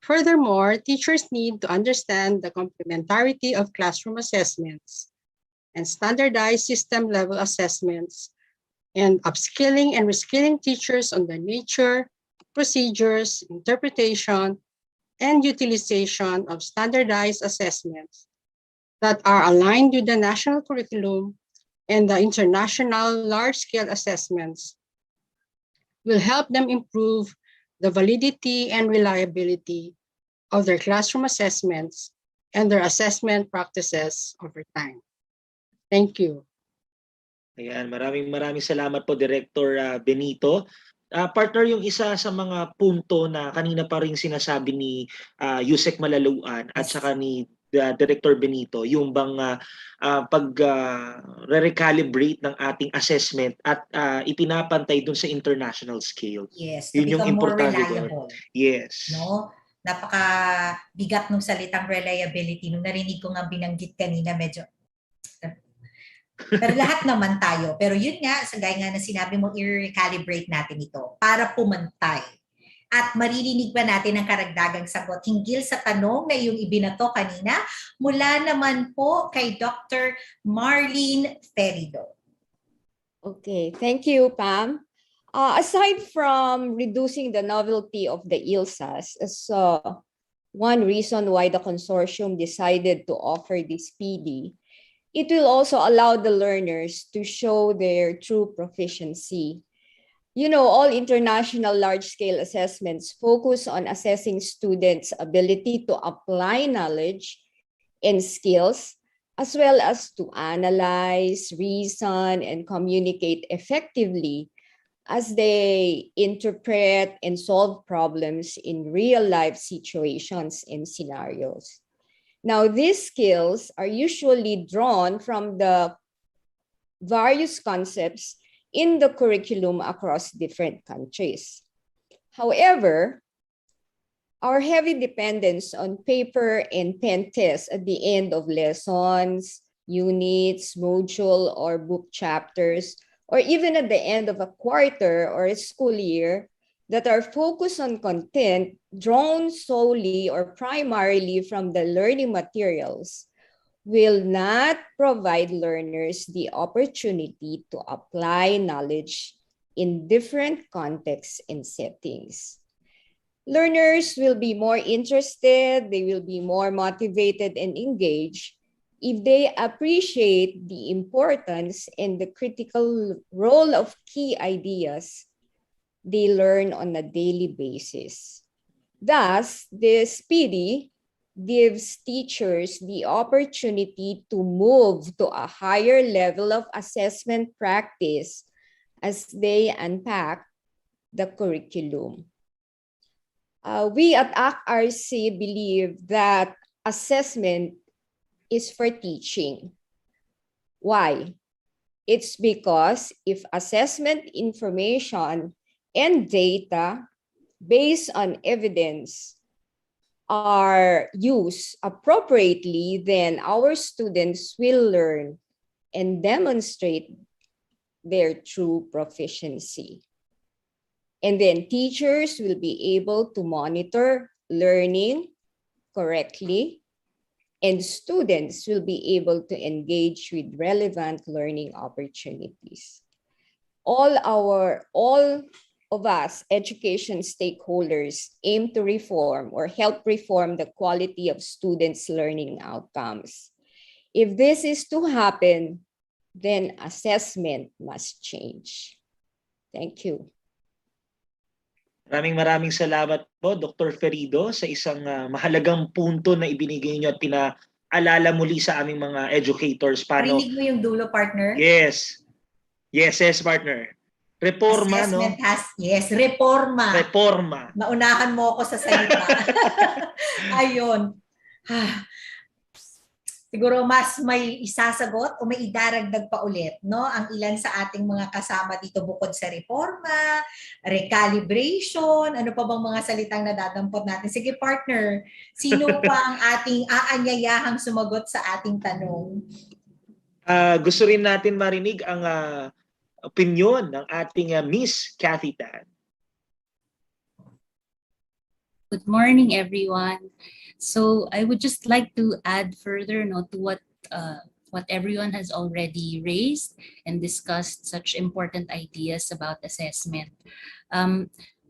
Furthermore, teachers need to understand the complementarity of classroom assessments and standardized system-level assessments, and upskilling and reskilling teachers on the nature, procedures, interpretation, and utilization of standardized assessments that are aligned with the national curriculum and the international large-scale assessments will help them improve the validity and reliability of their classroom assessments and their assessment practices over time. Thank you. Ayan, maraming salamat po, Director Benito. Partner, yung isa sa mga punto na kanina pa rin sinasabi ni Yusek Malaluan at saka ni Director Benito, yung bang re-recalibrate ng ating assessment at ipinapantay dun sa international scale. Yes, Yun yung importante reliable. doon. Yes. No? Napakabigat ng salitang reliability. Nung narinig ko nga binanggit kanina, medyo pero lahat naman tayo. Pero yun nga, sa gaya nga na sinabi mo, i-recalibrate natin ito para pumantay. At maririnig pa natin ang karagdagang sagot hinggil sa tanong na iyong ibinato kanina mula naman po kay Dr. Marlene Ferido. Okay, thank you, Pam. Aside from reducing the novelty of the ILSAs, as one reason why the consortium decided to offer this PD, it will also allow the learners to show their true proficiency. You know, all international large-scale assessments focus on assessing students' ability to apply knowledge and skills, as well as to analyze, reason, and communicate effectively as they interpret and solve problems in real-life situations and scenarios. Now, these skills are usually drawn from the various concepts in the curriculum across different countries. However, our heavy dependence on paper and pen tests at the end of lessons, units, module, or book chapters, or even at the end of a quarter or a school year, that are focused on content drawn solely or primarily from the learning materials will not provide learners the opportunity to apply knowledge in different contexts and settings. Learners will be more interested, they will be more motivated and engaged if they appreciate the importance and the critical role of key ideas they learn on a daily basis. Thus, this PD gives teachers the opportunity to move to a higher level of assessment practice as they unpack the curriculum. We at ACRC believe that assessment is for teaching. Why? It's because if assessment information and data based on evidence are used appropriately, then our students will learn and demonstrate their true proficiency. And then teachers will be able to monitor learning correctly, and students will be able to engage with relevant learning opportunities. All of us education stakeholders aim to reform or help reform the quality of students' learning outcomes. If this is to happen, then assessment must change. Thank you. Maraming salamat po, Dr. Ferido, sa isang mahalagang punto na ibinigay niyo at pinaalala muli sa aming mga educators. Parinig mo yung dulo, partner? Yes. Yes, partner. Reforma, Assessment no? Yes, reforma. Reforma. Naunahan mo ako sa salita. Ayun. Siguro mas may isasagot o may idaragdag pa ulit, no? Ang ilan sa ating mga kasama dito bukod sa reforma, recalibration, ano pa bang mga salitang nadadampot natin? Sige, partner, sino pa ang ating aanyayahang sumagot sa ating tanong? Gusto rin natin marinig ang opinion ng ating Miss Cathy Tan. Good morning, everyone. So I would just like to add further to what everyone has already raised and discussed such important ideas about assessment.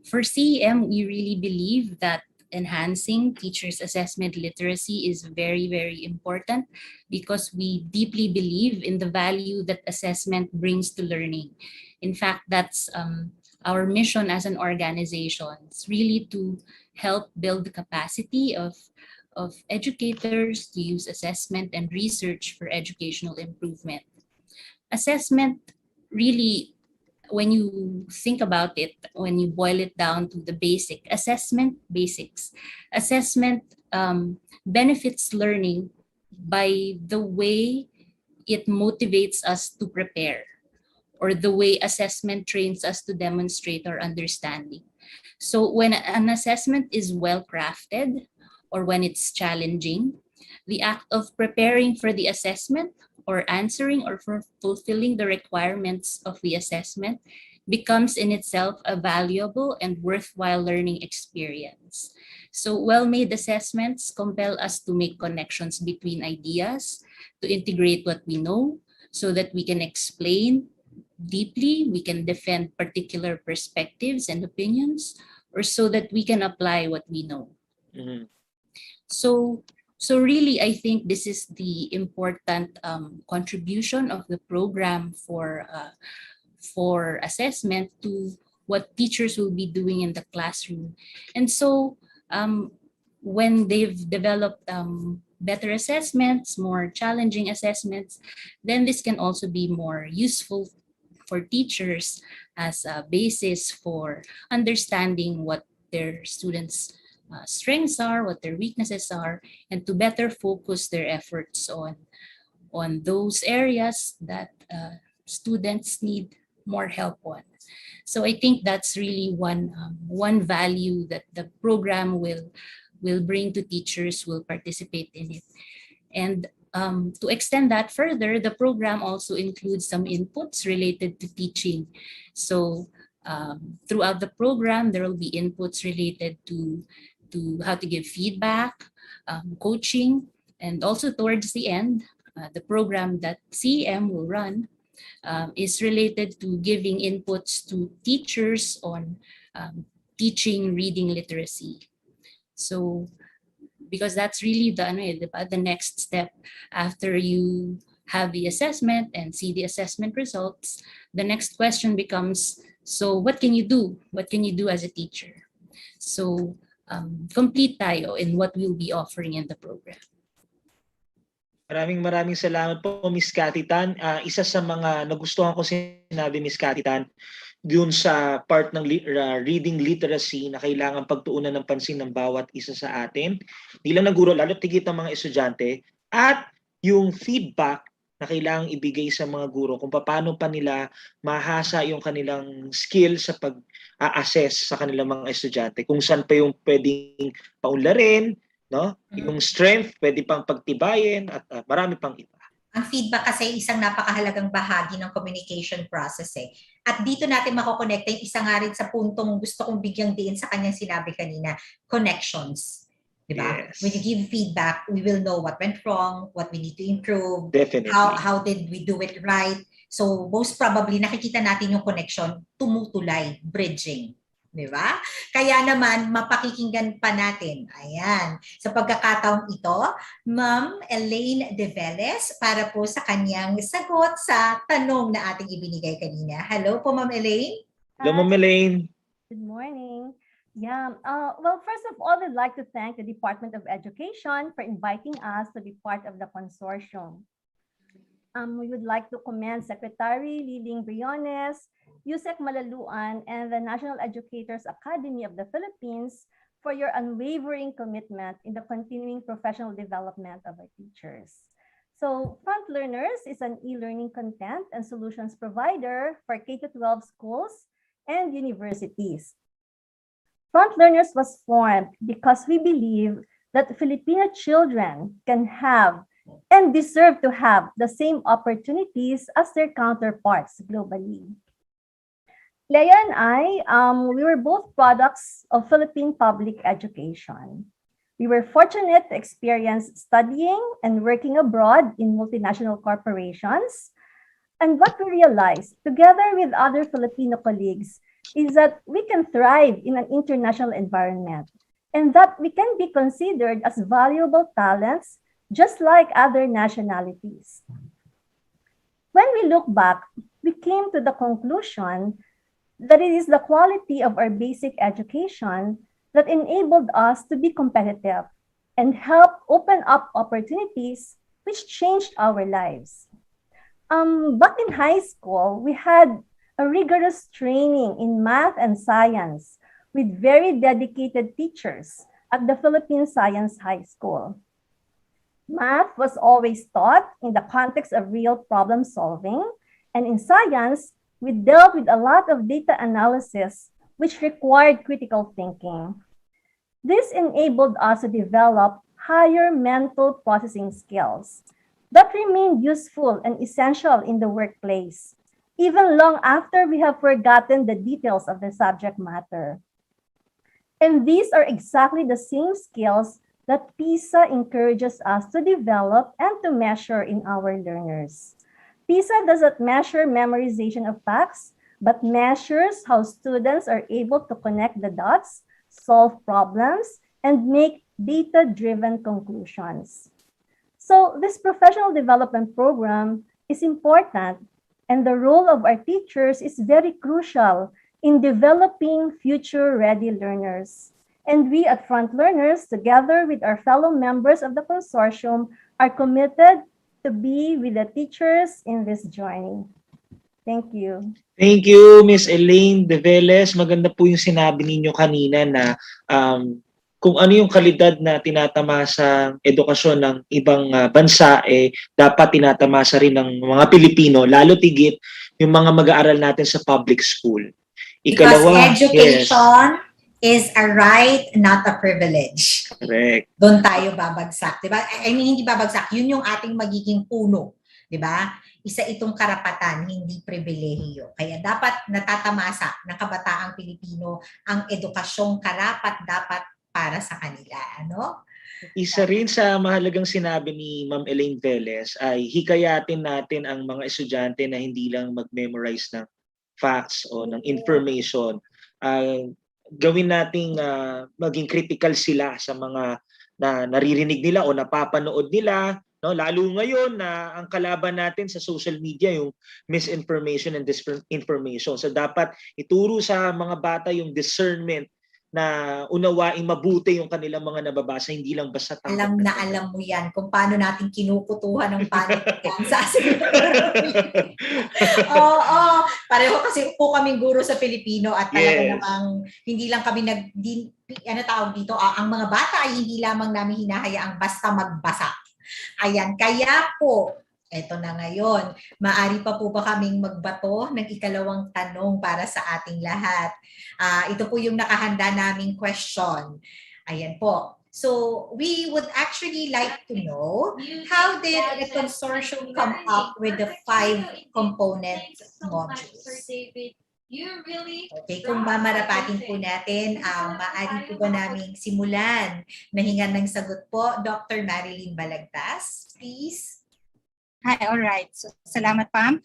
For CEM, we really believe that enhancing teachers' assessment literacy is very, very important because we deeply believe in the value that assessment brings to learning. In fact, that's our mission as an organization. It's really to help build the capacity of educators to use assessment and research for educational improvement. Assessment really, when you think about it, when you boil it down to the basics, assessment benefits learning by the way it motivates us to prepare, or the way assessment trains us to demonstrate our understanding. So when an assessment is well crafted, or when it's challenging, the act of preparing for the assessment or answering or for fulfilling the requirements of the assessment becomes in itself a valuable and worthwhile learning experience. So well-made assessments compel us to make connections between ideas, to integrate what we know so that we can explain deeply, we can defend particular perspectives and opinions, or so that we can apply what we know. Mm-hmm. So really, I think this is the important contribution of the program for assessment to what teachers will be doing in the classroom. And so when they've developed better assessments, more challenging assessments, then this can also be more useful for teachers as a basis for understanding what their students' strengths are, what their weaknesses are, and to better focus their efforts on those areas that students need more help on. So I think that's really one value that the program will bring to teachers who will participate in it. And to extend that further, the program also includes some inputs related to teaching. So throughout the program, there will be inputs related to how to give feedback, coaching, and also towards the end, the program that CEM will run is related to giving inputs to teachers on teaching reading literacy. So, because that's really the next step after you have the assessment and see the assessment results, the next question becomes, so what can you do? What can you do as a teacher? So, complete tayo in what we'll be offering in the program. Maraming salamat po, Miss Cathy Tan. Isa sa mga nagustuhan ko sinabi, Miss Cathy Tan, dun sa part ng reading literacy na kailangan pagtuunan ng pansin ng bawat isa sa atin, hindi lang ng guro, lalo tigit ng mga estudyante, at yung feedback na kailangang ibigay sa mga guro kung paano pa nila mahasa yung kanilang skill sa pag-assess sa kanilang mga estudyante, kung saan pa yung pwedeng paunlarin, no? Yung strength pwede pang pagtibayin at marami pang iba. Ang feedback kasi isang napakahalagang bahagi ng communication process eh. At dito natin makokonekta yung isa nga rin sa puntong gusto kong bigyang diin sa kanyang sinabi kanina, connections. Diba? Yes. When you give feedback, we will know what went wrong, what we need to improve, Definitely. how did we do it right. So most probably, nakikita natin yung connection, tumutulay, bridging. Diba? Kaya naman, mapakikinggan pa natin. Ayan. Sa pagkakataong ito, Ma'am Elaine De Velez para po sa kanyang sagot sa tanong na ating ibinigay kanina. Hello po, Ma'am Elaine. Hello, Ma'am Elaine. Good morning. Yeah. Well, first of all, I'd like to thank the Department of Education for inviting us to be part of the consortium. We would like to commend Secretary Liling Briones, Yusek Malaluan, and the National Educators Academy of the Philippines for your unwavering commitment in the continuing professional development of our teachers. So, Front Learners is an e-learning content and solutions provider for K-12 schools and universities. Front Learners was formed because we believe that Filipino children can have and deserve to have the same opportunities as their counterparts globally. Leia and I, we were both products of Philippine public education. We were fortunate to experience studying and working abroad in multinational corporations. And what we realized, together with other Filipino colleagues, is that we can thrive in an international environment and that we can be considered as valuable talents just like other nationalities. When we look back, we came to the conclusion that it is the quality of our basic education that enabled us to be competitive and help open up opportunities which changed our lives. Back in high school, we had a rigorous training in math and science with very dedicated teachers at the Philippine Science High School. Math was always taught in the context of real problem solving, and in science, we dealt with a lot of data analysis which required critical thinking. This enabled us to develop higher mental processing skills that remained useful and essential in the workplace, even long after we have forgotten the details of the subject matter. And these are exactly the same skills that PISA encourages us to develop and to measure in our learners. PISA doesn't measure memorization of facts, but measures how students are able to connect the dots, solve problems, and make data-driven conclusions. So this professional development program is important, and the role of our teachers is very crucial in developing future-ready learners. And we at Front Learners, together with our fellow members of the consortium, are committed to be with the teachers in this journey. Thank you. Thank you, Miss Elaine De Velez. Maganda po yung sinabi ninyo kanina na kung ano yung kalidad na tinatamasa edukasyon ng ibang bansa, dapat tinatamasa rin ng mga Pilipino, lalo tigit yung mga mag-aaral natin sa public school. Ikalawa, because education is a right, not a privilege. Correct. Doon tayo babagsak, 'di ba? I mean, hindi babagsak, yun yung ating magiging puno, 'di ba? Isa itong karapatan, hindi pribilehiyo. Kaya dapat natatamasa ng kabataang Pilipino ang edukasyong karapat-dapat para sa kanila, ano? Isa rin sa mahalagang sinabi ni Ma'am Elaine Velez ay hikayatin natin ang mga estudyante na hindi lang mag-memorize ng facts o ng information. Gawin nating maging critical sila sa mga na naririnig nila o napapanood nila, no? Lalo ngayon na ang kalaban natin sa social media yung misinformation and disinformation. So dapat ituro sa mga bata yung discernment na unawaing mabuti yung kanilang mga nababasa, hindi lang basta tanggap. Alam na alam mo yan kung paano natin kinukutuhan ng panitikan sa Oo, pareho kasi po kaming guro sa Pilipino at talaga namang hindi lang kami tawag dito, ang mga bata ay hindi lamang namin hinahayaang basta magbasa. Ayan, kaya po, eto na ngayon, maaari pa po ba kaming magbato ng ikalawang tanong para sa ating lahat? Ito po yung nakahanda naming question. Ayan po. So we would actually like to know, how did the consortium come up with the 5 component modules? Okay, kung mamarapatin po natin, maaari po ba naming simulan? Nahingan ng sagot po, Dr. Marilyn Balagtas, please. Hi, all right. So, salamat, Pam.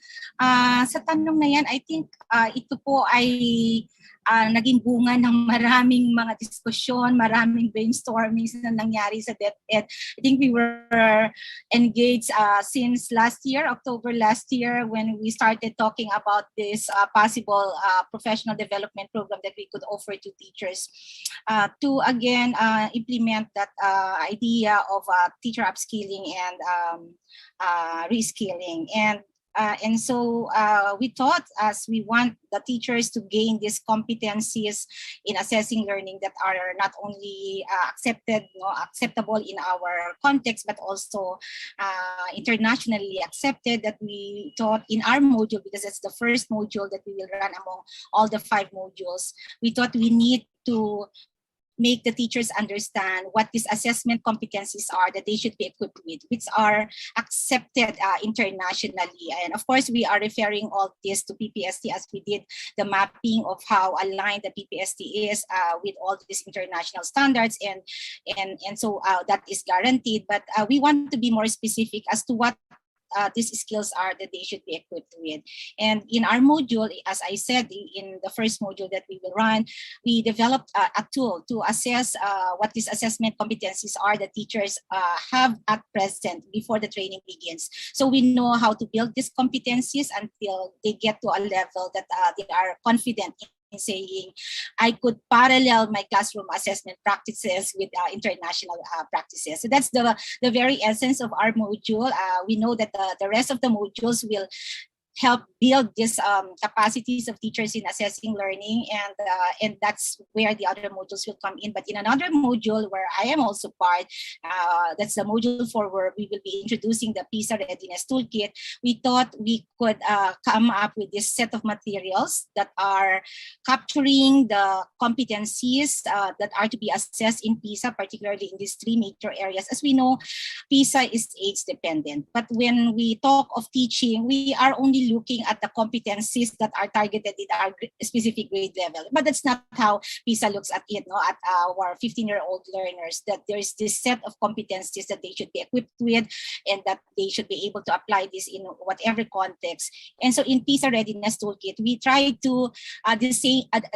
Sa tanong na yan, I think ito po ay naging bunga ng maraming mga diskusyon, maraming brainstormings na nangyari sa DepEd. I think we were engaged since last year, October last year, when we started talking about this possible professional development program that we could offer to teachers to again implement that idea of teacher upskilling and reskilling. And so we thought, as we want the teachers to gain these competencies in assessing learning that are not only acceptable in our context, but also internationally accepted, that we thought in our module, because it's the first module that we will run among all the 5 modules, we thought we need to make the teachers understand what these assessment competencies are that they should be equipped with, which are accepted internationally. And of course, we are referring all this to PPST, as we did the mapping of how aligned the PPST is with all these international standards. And so that is guaranteed. But we want to be more specific as to what these skills are that they should be equipped with. And in our module, as I said, in the first module that we will run, we developed a tool to assess what these assessment competencies are that teachers have at present before the training begins. So we know how to build these competencies until they get to a level that they are confident in saying, I could parallel my classroom assessment practices with international practices. So that's the very essence of our module. We know that the rest of the modules will help build these capacities of teachers in assessing learning, and that's where the other modules will come in. But in another module where I am also part, that's the module 4, where we will be introducing the PISA Readiness Toolkit. We thought we could come up with this set of materials that are capturing the competencies that are to be assessed in PISA, particularly in these 3 major areas. As we know, PISA is age dependent, but when we talk of teaching, we are only looking at the competencies that are targeted in our specific grade level. But that's not how PISA looks at it, no? At our 15-year-old learners, that there is this set of competencies that they should be equipped with, and that they should be able to apply this in whatever context. And so in PISA Readiness Toolkit, we try to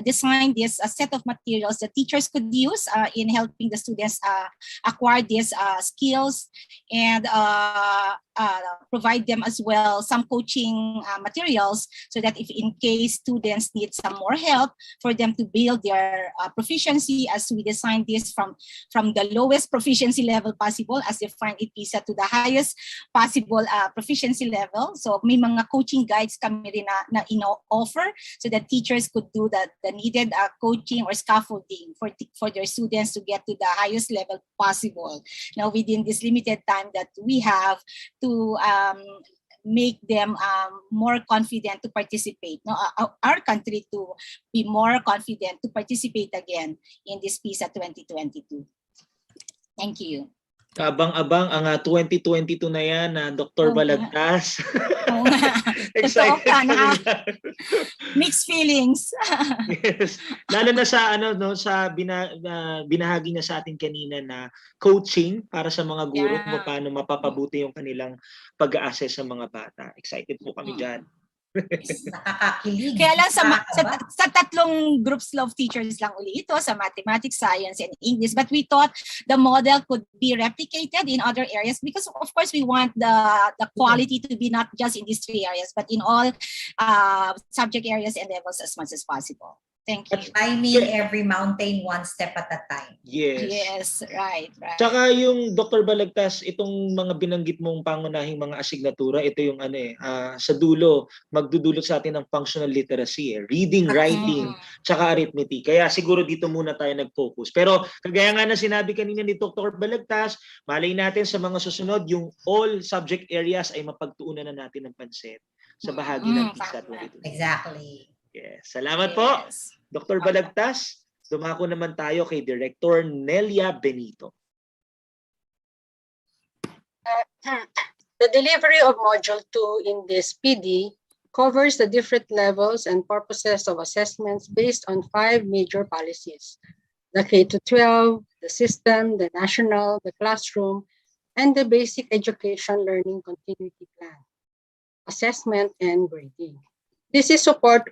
design this set of materials that teachers could use in helping the students acquire these skills, and provide them as well some coaching materials, so that if in case students need some more help, for them to build their proficiency, as we design this from the lowest proficiency level possible as defined in PISA to the highest possible proficiency level. So may mga coaching guides kami rin na offer, so that teachers could do the needed coaching or scaffolding for their students to get to the highest level possible. Now, within this limited time that we have, to make them more confident to participate. No, our country to be more confident to participate again in this PISA 2022. Thank you. Abang-abang ang 2022 na yan, Dr. Balagtas. Excited na. Mixed feelings. Yes. Lalo na sa sa binahagi niya sa atin kanina na coaching para sa mga guro, kung paano mapapabuti yung kanilang pag-a-assess sa mga bata. Excited po kami diyan. Nakakakilig. Kaya lang sa 3 groups of teachers lang uli ito, sa mathematics, science, and English. But we thought the model could be replicated in other areas, because of course we want the quality to be not just in these 3 areas, but in all subject areas and levels as much as possible. Thank you. Climbing every mountain one step at a time. Yes. Yes, right. Tsaka yung Dr. Balagtas, itong mga binanggit mong pangunahing mga asignatura, ito yung sa dulo, magdudulot sa atin ng functional literacy, reading, writing, tsaka arithmetic. Kaya siguro dito muna tayo nag-focus. Pero kagaya nga na sinabi kanina ni Dr. Balagtas, malay natin sa mga susunod, yung all subject areas ay mapagtuunan na natin ng pansin sa bahagi ng PISA 2022. Exactly. Yes. Salamat po, Dr. Balagtas. Dumako naman tayo kay Director Nelia Benito. The delivery of Module 2 in this PD covers the different levels and purposes of assessments based on 5 major policies: the K-12, the system, the national, the classroom, and the basic education learning continuity plan, assessment, and grading. This is support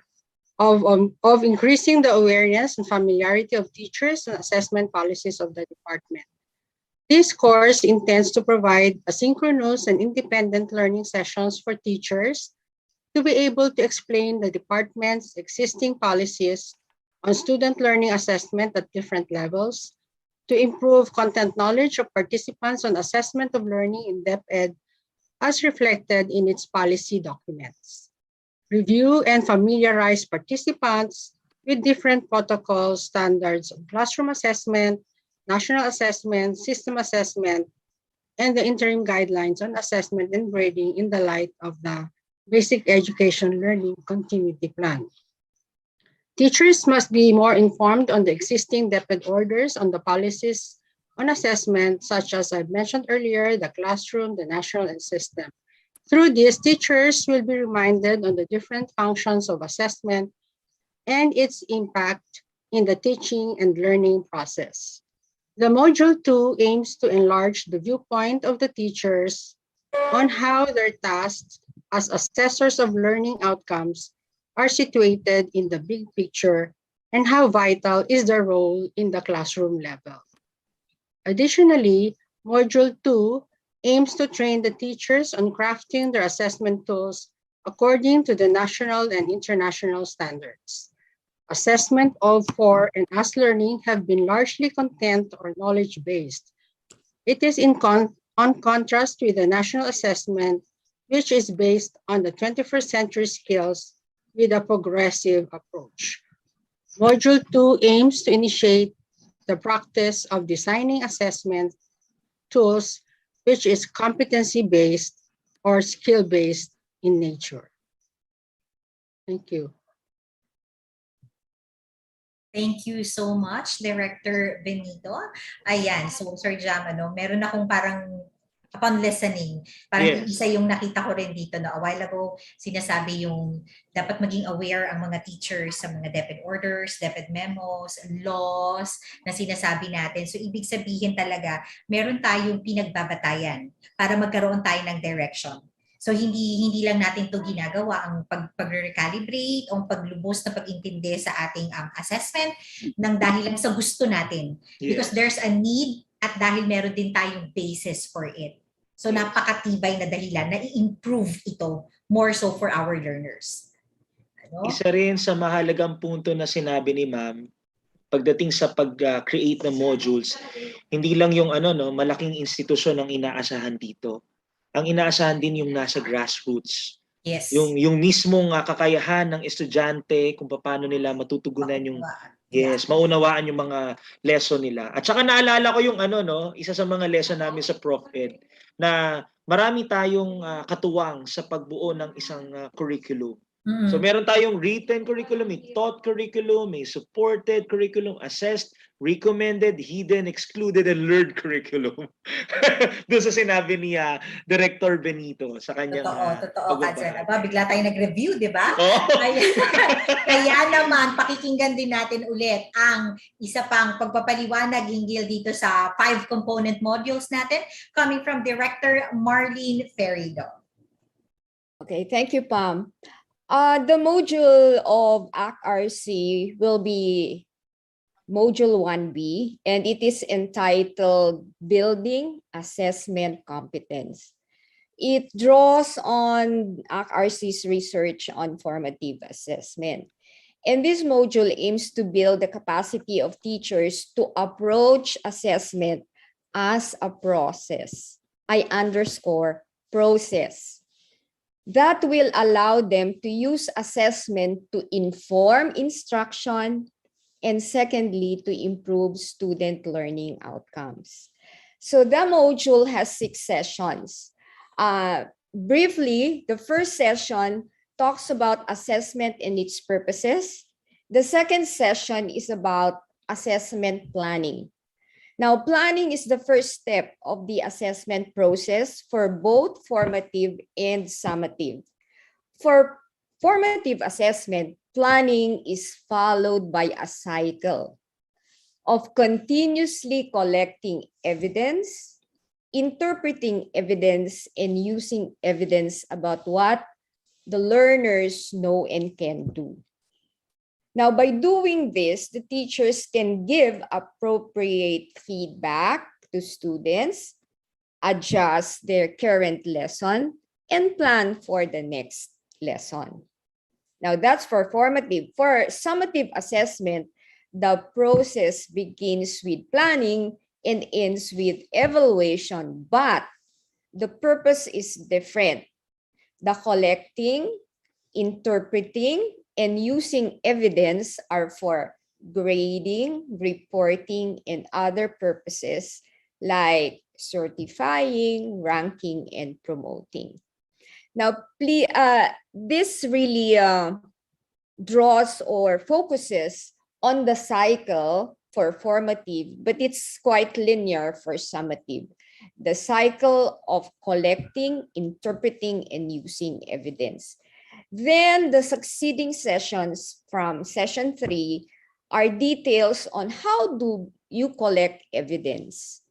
of increasing the awareness and familiarity of teachers and assessment policies of the department. This course intends to provide asynchronous and independent learning sessions for teachers to be able to explain the department's existing policies on student learning assessment at different levels, to improve content knowledge of participants on assessment of learning in DepEd as reflected in its policy documents, review and familiarize participants with different protocols, standards of classroom assessment, national assessment, system assessment, and the interim guidelines on assessment and grading in the light of the Basic Education Learning Continuity Plan. Teachers must be more informed on the existing DepEd orders on the policies on assessment, such as I've mentioned earlier, the classroom, the national, and system. Through this, teachers will be reminded on the different functions of assessment and its impact in the teaching and learning process. The Module 2 aims to enlarge the viewpoint of the teachers on how their tasks as assessors of learning outcomes are situated in the big picture and how vital is their role in the classroom level. Additionally, Module 2 aims to train the teachers on crafting their assessment tools according to the national and international standards. Assessment of, for, and as learning have been largely content or knowledge-based. It is on contrast with the national assessment, which is based on the 21st century skills with a progressive approach. Module 2 aims to initiate the practice of designing assessment tools, which is competency-based or skill-based in nature. Thank you. Thank you so much, Director Benito. Ayan, so Sir Jam, meron akong parang upon listening, parang isa yung nakita ko rin dito na a while ago, sinasabi yung dapat maging aware ang mga teachers sa mga DepEd orders, DepEd memos, laws na sinasabi natin. So ibig sabihin talaga, meron tayong pinagbabatayan para magkaroon tayo ng direction. So hindi lang natin 'to ginagawa ang pag-recalibrate o paglubos na pag-intindi sa ating assessment nang dahil lang sa gusto natin. Because there's a need at dahil meron din tayong basis for it. So napakatibay na dahilan na i-improve ito more so for our learners. Isa rin sa mahalagang punto na sinabi ni Ma'am, pagdating sa pag-create ng modules, hindi lang yung malaking institusyon ang inaasahan dito. Ang inaasahan din yung nasa grassroots. Yes. Yung mismong kakayahan ng estudyante kung paano nila matutugunan yung maunawaan yung mga lesson nila. At saka naalala ko yung isa sa mga lesson namin sa Prof Ed na marami tayong katuwang sa pagbuo ng isang curriculum. So meron tayong written curriculum, may taught curriculum, may supported curriculum, assessed, recommended, hidden, excluded, and learned curriculum. Doon sa sinabi ni Director Benito sa kanyang Totoo, Kadzel. Bigla tayo nag-review, di ba? Kaya naman, pakikinggan din natin ulit ang isa pang pagpapaliwanag hinggil dito sa 5 component modules natin coming from Director Marlene Ferrido. Okay, thank you, Pam. The module of ACRC will be Module 1B, and it is entitled Building Assessment Competence. It draws on ACRC's research on formative assessment. And this module aims to build the capacity of teachers to approach assessment as a process. I underscore process. That will allow them to use assessment to inform instruction and secondly, to improve student learning outcomes. So the module has 6 sessions. Briefly, the first session talks about assessment and its purposes. The second session is about assessment planning. Now, planning is the first step of the assessment process for both formative and summative. For formative assessment, planning is followed by a cycle of continuously collecting evidence, interpreting evidence, and using evidence about what the learners know and can do. Now, by doing this, the teachers can give appropriate feedback to students, adjust their current lesson, and plan for the next lesson. Now, that's for formative. For summative assessment, the process begins with planning and ends with evaluation, but the purpose is different. The collecting, interpreting, and using evidence are for grading, reporting, and other purposes like certifying, ranking, and promoting. Now, this really draws or focuses on the cycle for formative, but it's quite linear for summative. The cycle of collecting, interpreting, and using evidence. Then the succeeding sessions from session 3 are details on how do you collect evidence.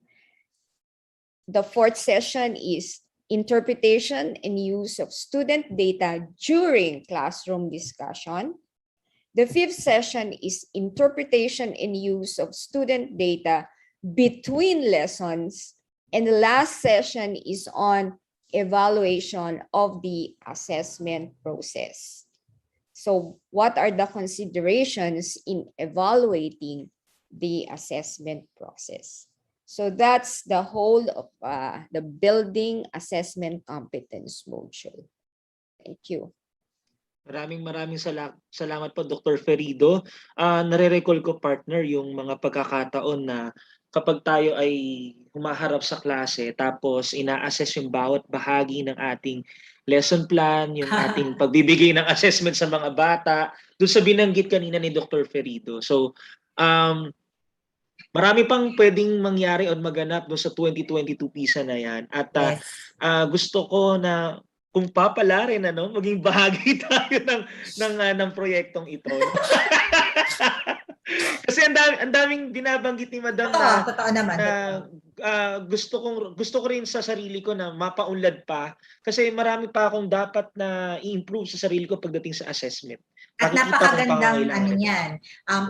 The fourth session is interpretation and use of student data during classroom discussion. The fifth session is interpretation and use of student data between lessons. And the last session is on evaluation of the assessment process. So what are the considerations in evaluating the assessment process? So that's the whole of the building assessment competence module. Thank you. Maraming salamat po, Dr. Ferido. Nare-recall ko, partner, yung mga pagkakataon na kapag tayo ay humaharap sa klase tapos ina-assess yung bawat bahagi ng ating lesson plan, yung ating pagbibigay ng assessment sa mga bata, doon sa binanggit kanina ni Dr. Ferido. So, marami pang pwedeng mangyari o maganap doon sa 2022 PISA na yan. At gusto ko na kung papalarin, maging bahagi tayo ng proyektong ito. Kasi ang daming binabanggit ni Madam Totoo naman. Gusto ko rin sa sarili ko na mapaunlad pa kasi marami pa akong dapat na i-improve sa sarili ko pagdating sa assessment. At napakagandang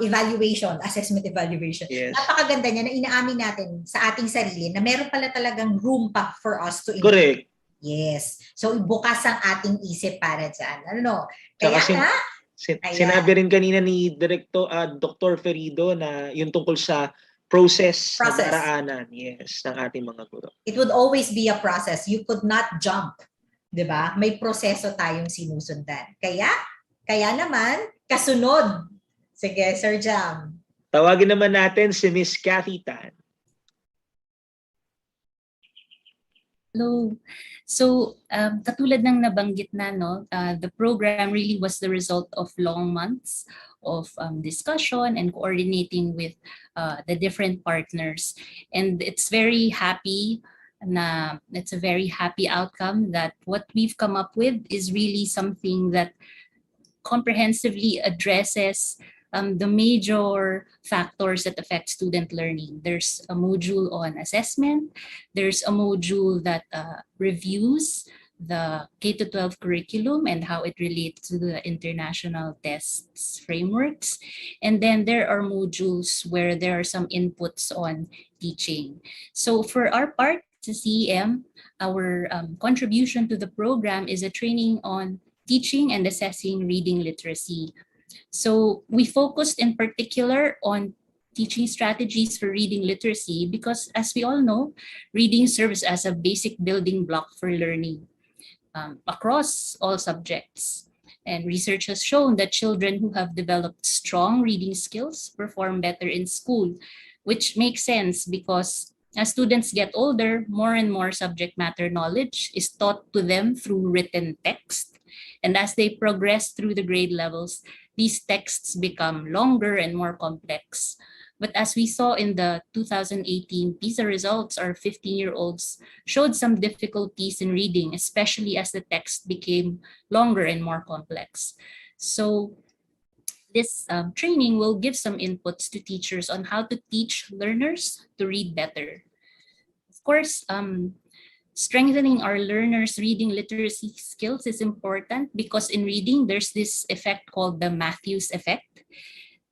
evaluation, assessment evaluation. Yes. Napakaganda niya na inaamin natin sa ating sarili na meron pala talagang room pa for us to improve. Correct. Yes. So ibukas ang ating isip para dyan. Kaya sinabi rin kanina ni Dr. Ferido na yung tungkol sa process. Na daraanan, yes, ng ating mga guro. It would always be a process. You could not jump. 'Di ba? May proseso tayong sinusundan. Kaya naman, kasunod. Sige, Sir Jam. Tawagin naman natin si Miss Cathy Tan. Hello. So, katulad ng nabanggit na, the program really was the result of long months of discussion and coordinating with the different partners. And it's a very happy outcome that what we've come up with is really something that comprehensively addresses the major factors that affect student learning. There's a module on assessment. There's a module that reviews the K-12 curriculum and how it relates to the international tests frameworks. And then there are modules where there are some inputs on teaching. So for our part, the CEM, our contribution to the program is a training on teaching and assessing reading literacy. So we focused in particular on teaching strategies for reading literacy because, as we all know, reading serves as a basic building block for learning across all subjects. And research has shown that children who have developed strong reading skills perform better in school, which makes sense because as students get older, more and more subject matter knowledge is taught to them through written text. And as they progress through the grade levels, these texts become longer and more complex. But as we saw in the 2018 PISA results, our 15-year-olds showed some difficulties in reading, especially as the text became longer and more complex. So this training will give some inputs to teachers on how to teach learners to read better. Of course, strengthening our learners' reading literacy skills is important because in reading, there's this effect called the Matthew's effect.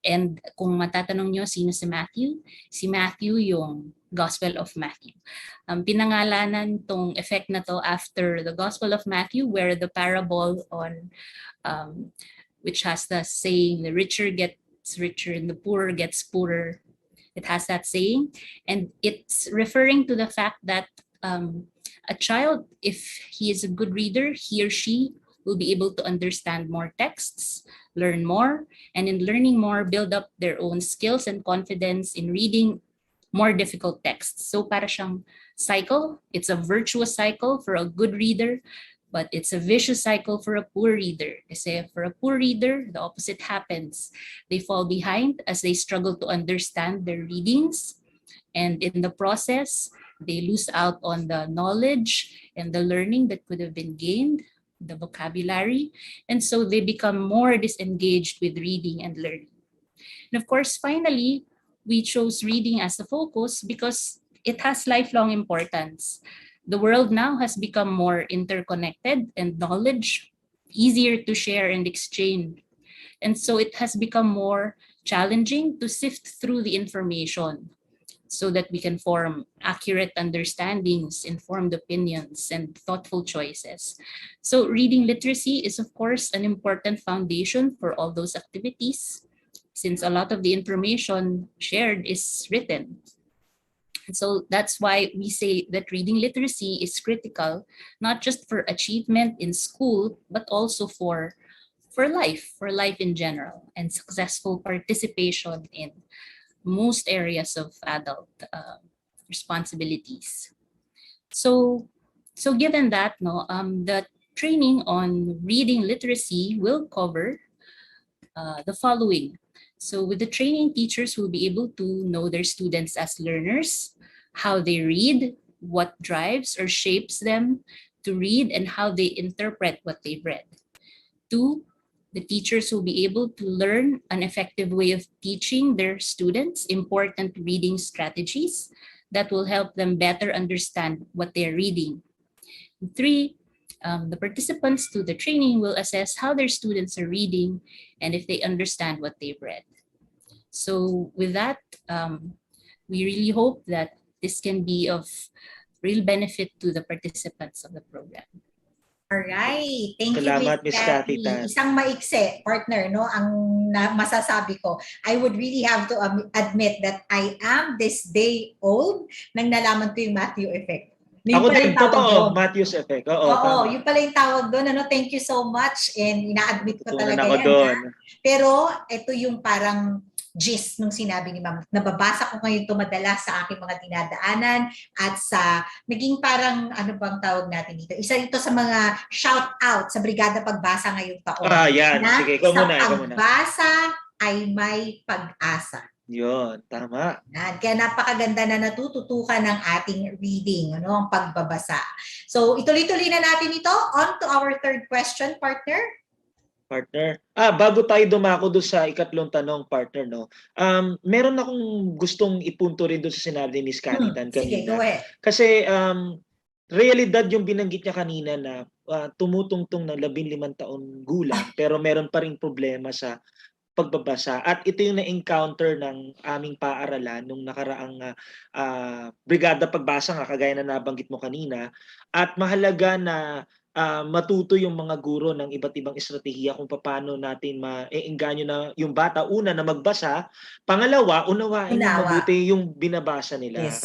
And kung matatanong nyo sino si Matthew? Si Matthew yung Gospel of Matthew. Pinangalanan tong effect na to after the Gospel of Matthew, where the parable on which has the saying, the richer gets richer and the poorer gets poorer. It has that saying, and it's referring to the fact that a child, if he is a good reader, he or she will be able to understand more texts, learn more, and in learning more, build up their own skills and confidence in reading more difficult texts. So para siyang cycle, it's a virtuous cycle for a good reader, but it's a vicious cycle for a poor reader. Kasi for a poor reader, the opposite happens. They fall behind as they struggle to understand their readings, and in the process, they lose out on the knowledge and the learning that could have been gained, the vocabulary, and so they become more disengaged with reading and learning. And of course, finally, we chose reading as the focus because it has lifelong importance. The world now has become more interconnected and knowledge easier to share and exchange. And so it has become more challenging to sift through the information so that we can form accurate understandings, informed opinions, and thoughtful choices. So reading literacy is, of course, an important foundation for all those activities, since a lot of the information shared is written. And so that's why we say that reading literacy is critical, not just for achievement in school, but also for life in general, and successful participation in most areas of adult responsibilities. So given that, the training on reading literacy will cover the following. So with the training, teachers will be able to know their students as learners, how they read, what drives or shapes them to read, and how they interpret what they've read. 2, the teachers will be able to learn an effective way of teaching their students important reading strategies that will help them better understand what they're reading. 3, the participants to the training will assess how their students are reading and if they understand what they've read. So with that, we really hope that this can be of real benefit to the participants of the program. Alright. Thank Salamat, you, Ms. Ms. Cathy Cathy. Tan. Isang maikse, partner, no? Ang masasabi ko, I would really have to admit that I am this day old nang nalaman ko yung Matthew effect. Ako din, totoo, Matthew's effect. Oo, yung pala yung tawag doon. Ano, thank you so much. And ina-admit ko talaga yan. Doon. Pero ito yung parang gist nung sinabi ni Ma'am. Nababasa ko ngayon ito madalas sa aking mga dinadaanan at sa naging parang ano bang tawag natin dito. Isa ito sa mga shout out sa Brigada Pagbasa ngayong taon. Yan. Sige, ikaw muna. Sa pagbasa ay may pag-asa. Yun, tama. Kaya napakaganda na natututukan ng ating reading, ano, ang pagbabasa. So, ituloy-tuloy na natin ito. On to our third question, partner. Bago tayo dumako doon sa ikatlong tanong, partner, no. Meron akong gustong ipunto rin doon sa sinabi ni Ms. Cathy Tan kanina. Sige, go ahead. Kasi realidad yung binanggit niya kanina na tumutungtong ng 15 taon gulang pero meron pa ring problema sa pagbabasa. At ito yung na-encounter ng aming paaralan nung nakaraang Brigada Pagbasa nga, kagaya na nabanggit mo kanina. At mahalaga na matuto yung mga guro ng iba't ibang estratehiya kung paano natin ma-engganyo na yung bata. Una, na magbasa. Pangalawa, unawain na mabuti yung binabasa nila. Yes,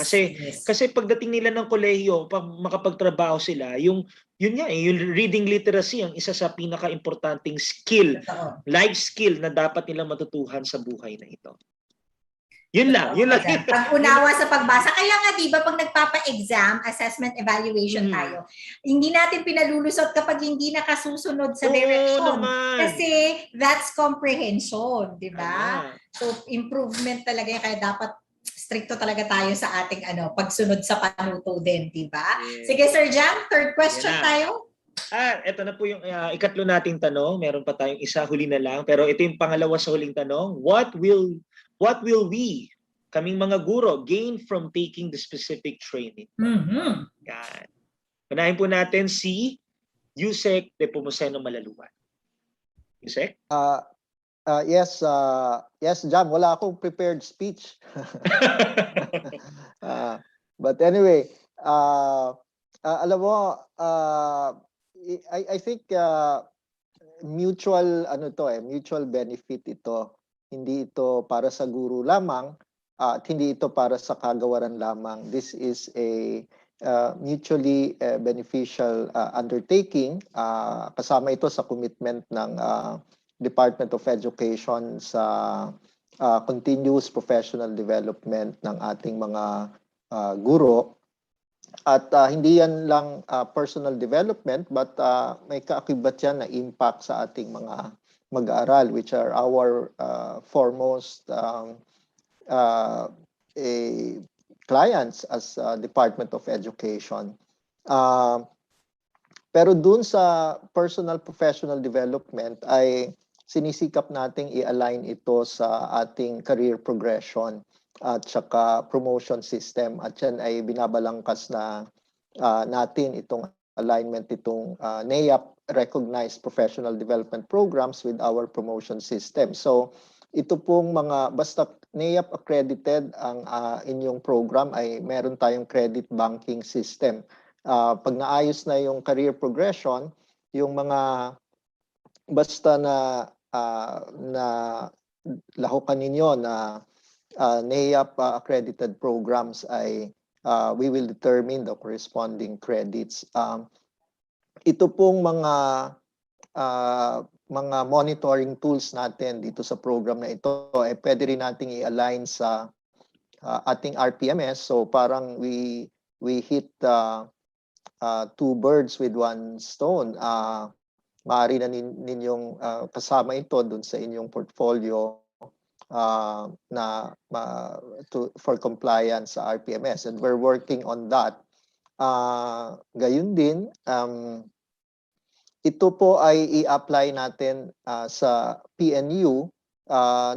kasi pagdating nila ng kolehiyo, makapagtrabaho sila, yung reading literacy ang isa sa pinaka-importanting skill, life skill na dapat nilang matutuhan sa buhay na ito. Yun lang. Pag-unawa sa pagbasa. Kaya nga, di ba, pag nagpapa-exam, assessment, evaluation tayo, hindi natin pinalulusot kapag hindi nakasusunod sa direction. Kasi that's comprehension, di ba? So, improvement talaga yan. Kaya dapat stricto talaga tayo sa ating pagsunod sa panuto din, di ba? Sige, Sir Jam, third question tayo. Ito na po yung ikatlo nating tanong. Meron pa tayong isa, huli na lang. Pero ito yung pangalawa sa huling tanong. What will we, kaming mga guro, gain from taking the specific training? Yan. Unahin po natin si Yusek Nepomuceno Malaluan. Yusek? Yes, Jam, wala akong prepared speech. But anyway, alam mo, I think mutual mutual benefit ito. Hindi ito para sa guro lamang at hindi ito para sa kagawaran lamang. This is a mutually beneficial undertaking. Kasama ito sa commitment ng Department of Education sa continuous professional development ng ating mga guro. At hindi yan lang personal development, but may kaakibat yan na impact sa ating mga mag-aaral, which are our foremost clients as Department of Education. Pero dun sa personal professional development ay sinisikap nating i-align ito sa ating career progression at saka promotion system, at yan ay binabalangkas na natin itong alignment itong NAEAP recognized professional development programs with our promotion system. So ito pong mga basta NAEAP accredited ang inyong program ay meron tayong credit banking system. Pag naayos na yung career progression, yung mga basta na lahukan ninyo na NAEAP accredited programs ay we will determine the corresponding credits. Ito pong mga monitoring tools natin dito sa program na ito ay pwede rin nating i-align sa ating RPMS. So parang we hit two birds with one stone. Maaari na ninyong kasama ito dun sa inyong portfolio for compliance sa RPMS, and we're working on that. Gayun din, ito po ay i-apply natin sa PNU.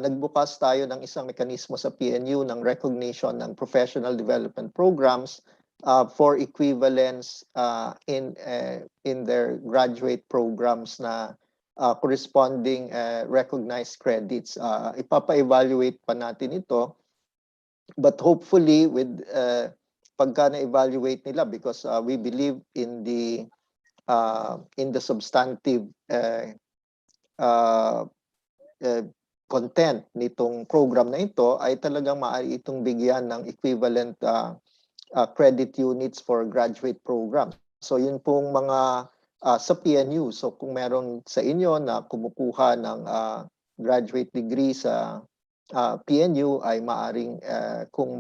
Nagbukas tayo ng isang mekanismo sa PNU ng recognition ng professional development programs for equivalence in their graduate programs na corresponding recognized credits. Ipapa-evaluate pa natin ito, but hopefully with pagka na-evaluate nila, because we believe in the substantive content nitong program na ito, ay talagang maaari itong bigyan ng equivalent credit units for graduate programs. So yun pong mga sa PNU. So kung meron sa inyo na kumukuha ng graduate degree sa PNU, ay maaring kung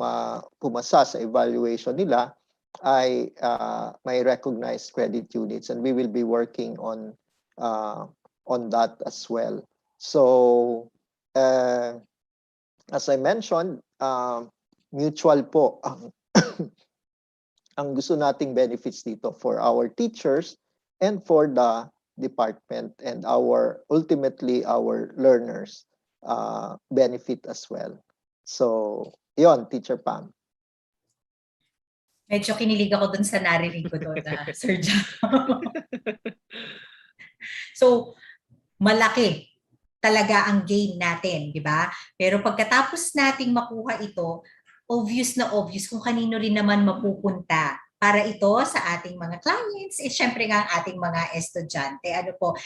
pumasa sa evaluation nila ay may recognized credit units, and we will be working on that as well. So as I mentioned, mutual po ang gusto nating benefits dito for our teachers and for the department, and ultimately our learners benefit as well. So yon, Teacher Pam. Medyo kinilig ako dun sa narinig ko doon, Sir Jam. So, malaki talaga ang gain natin, di ba? Pero pagkatapos nating makuha ito, obvious na obvious kung kanino rin naman mapupunta para ito sa ating mga clients, syempre nga ang ating mga estudyante. Ano po,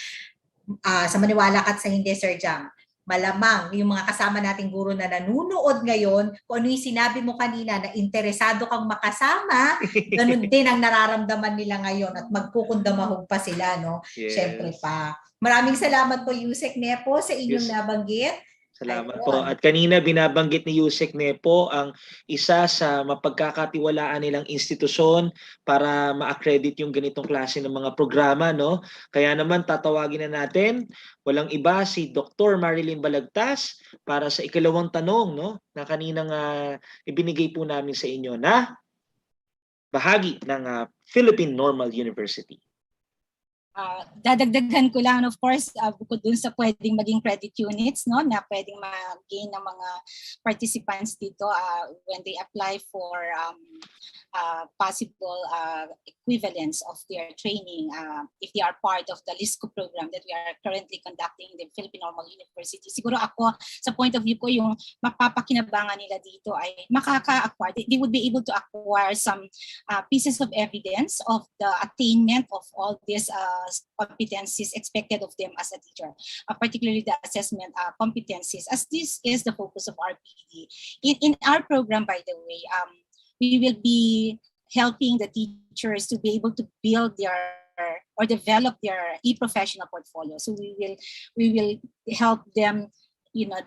sa maniwala ka at sa hindi, Sir Jam, malamang yung mga kasama nating guro na nanunood ngayon, kung ano yung sinabi mo kanina na interesado kang makasama, ganun din ang nararamdaman nila ngayon at magkukundamahog pa sila, no? Yes. Syempre pa. Maraming salamat po, Yusek Nepo, sa inyong nabanggit. Salamat po. At kanina binabanggit ni Yusek Nepo ang isa sa mapagkakatiwalaan nilang institusyon para ma-accredit yung ganitong klase ng mga programa, no? Kaya naman tatawagin na natin, walang iba si Dr. Marilyn Balagtas para sa ikalawang tanong, no? Na kaninang ibinigay po namin sa inyo na bahagi ng Philippine Normal University. Dadagdagan ko lang, of course, bukod dun sa pwedeng maging credit units, no, na pwedeng mag-gain ng mga participants dito when they apply for possible equivalence of their training if they are part of the LISCO program that we are currently conducting in the Philippine Normal University. Siguro ako, sa point of view ko, yung mapapakinabangan nila dito ay makaka-acquire. They would be able to acquire some pieces of evidence of the attainment of all these competencies expected of them as a teacher, particularly the assessment competencies, as this is the focus of our PD. In our program, by the way, we will be helping the teachers to be able to build their or develop their e-professional portfolio. So we will help them,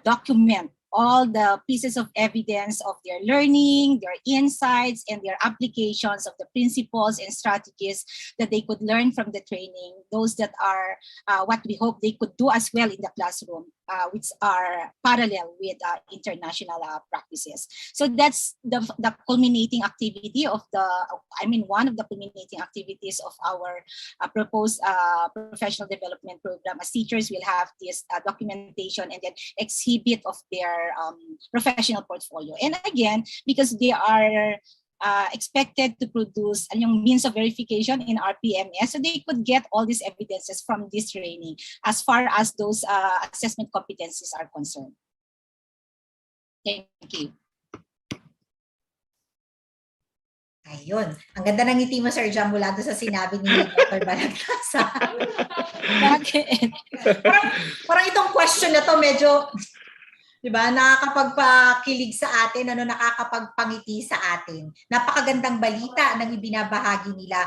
document all the pieces of evidence of their learning, their insights, and their applications of the principles and strategies that they could learn from the training, those that are what we hope they could do as well in the classroom, which are parallel with international practices. So that's the culminating activity of one of the culminating activities of our proposed professional development program. As teachers will have this documentation and then exhibit of their professional portfolio. And again, because they are expected to produce yung means of verification in our PMS, so they could get all these evidences from this training as far as those assessment competencies are concerned. Thank you. Ayun. Ang ganda ng ngiti mo, Sir Jam, mula doon sa sinabi ni Dr. Balagtas. Bakit? Parang itong question na to medyo, di ba, nakakapagpakilig sa atin, nakakapagpangiti sa atin. Napakagandang balita ng ibinabahagi nila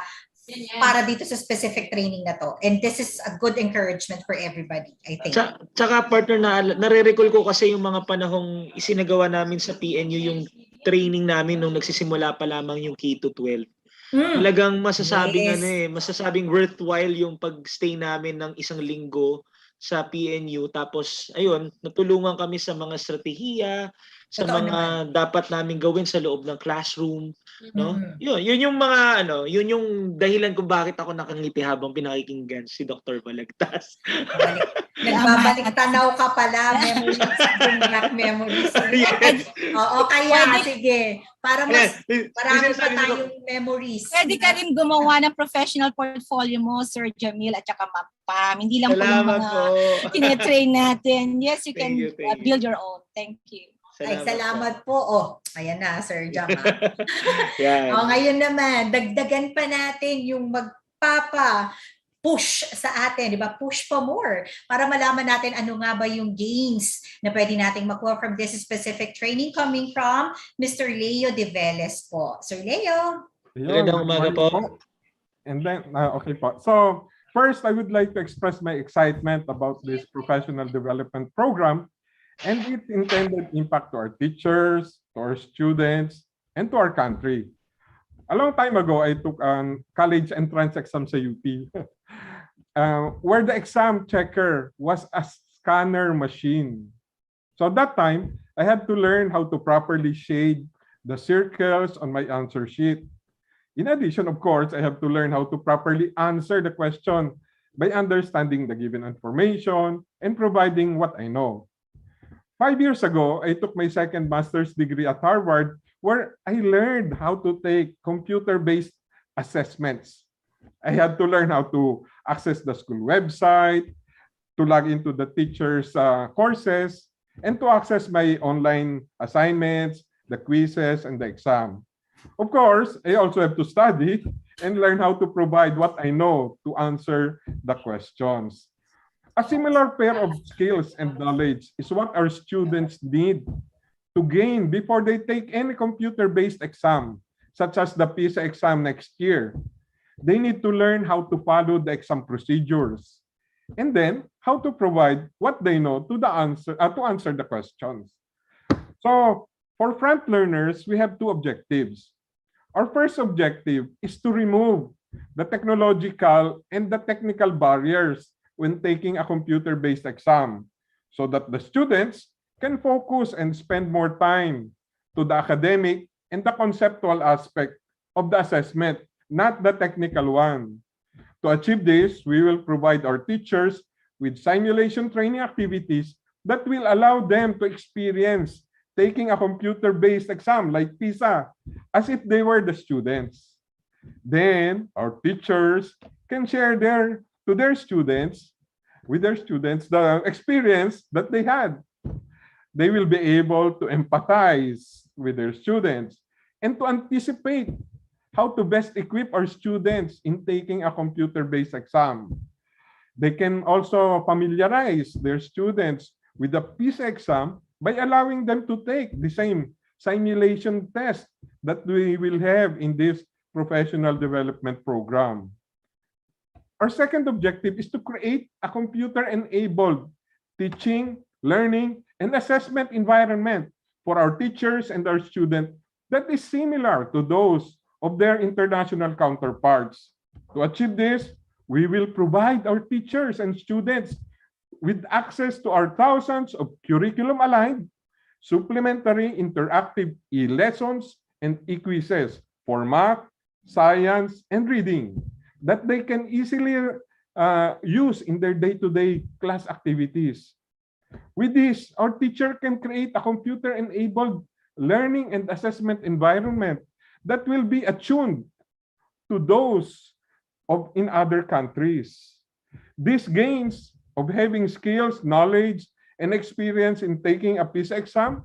para dito sa specific training na to. And this is a good encouragement for everybody, I think. Tsaka partner, nare-recall ko kasi yung mga panahong isinagawa namin sa PNU, yung training namin nung nagsisimula pa lamang yung K-12. Talagang masasabing worthwhile yung pag-stay namin ng isang linggo sa PNU, tapos ayun, natulungan kami sa mga strategiya, sa mga dapat namin gawin sa loob ng classroom, no? Yun yung mga yun yung dahilan kung bakit ako nakangiti habang pinakikinggan si Dr. Balagtas. Nagbabalik tanaw ka pala, memories, memories. Yes. Oo, kaya sige, para mas marami pa tayong memories. Pwede ka rin gumawa ng professional portfolio mo, Sir Jamil, at saka Ma'am Pam. Hindi lang po yung mga tine-train natin. Yes, you can build your own. Thank you. Salamat po. Ayan na, Sir Jam. Ngayon naman, dagdagan pa natin yung push sa atin, di ba? Push pa more para malaman natin ano nga ba yung gains na pwede nating makuha from this specific training coming from Mr. Leo De Velez po. Sir Leo. Magandang umaga po. And then, okay po. So, first, I would like to express my excitement about this professional development program and its intended impact to our teachers, to our students, and to our country. A long time ago, I took a college entrance exam sa UP, where the exam checker was a scanner machine. So at that time, I had to learn how to properly shade the circles on my answer sheet. In addition, of course, I have to learn how to properly answer the question by understanding the given information and providing what I know. 5 years ago, I took my second master's degree at Harvard, where I learned how to take computer-based assessments. I had to learn how to access the school website, to log into the teacher's courses, and to access my online assignments, the quizzes, and the exam. Of course, I also have to study and learn how to provide what I know to answer the questions. A similar pair of skills and knowledge is what our students need to gain before they take any computer-based exam, such as the PISA exam next year. They need to learn how to follow the exam procedures. and then how to provide what they know to answer the questions. So for front learners, we have two objectives. Our first objective is to remove the technological and the technical barriers when taking a computer-based exam so that the students can focus and spend more time to the academic and the conceptual aspect of the assessment, not the technical one. To achieve this, we will provide our teachers with simulation training activities that will allow them to experience taking a computer-based exam like PISA as if they were the students. Then our teachers can share with their students the experience that they had. They will be able to empathize with their students and to anticipate how to best equip our students in taking a computer-based exam. They can also familiarize their students with the PISA exam by allowing them to take the same simulation test that we will have in this professional development program. Our second objective is to create a computer-enabled teaching, learning, and assessment environment for our teachers and our students that is similar to those of their international counterparts. To achieve this, we will provide our teachers and students with access to our thousands of curriculum-aligned, supplementary interactive e-lessons and e-quizzes for math, science, and reading that they can easily use in their day-to-day class activities. With this, our teacher can create a computer-enabled learning and assessment environment that will be attuned to those in other countries. These gains of having skills, knowledge, and experience in taking a PISA exam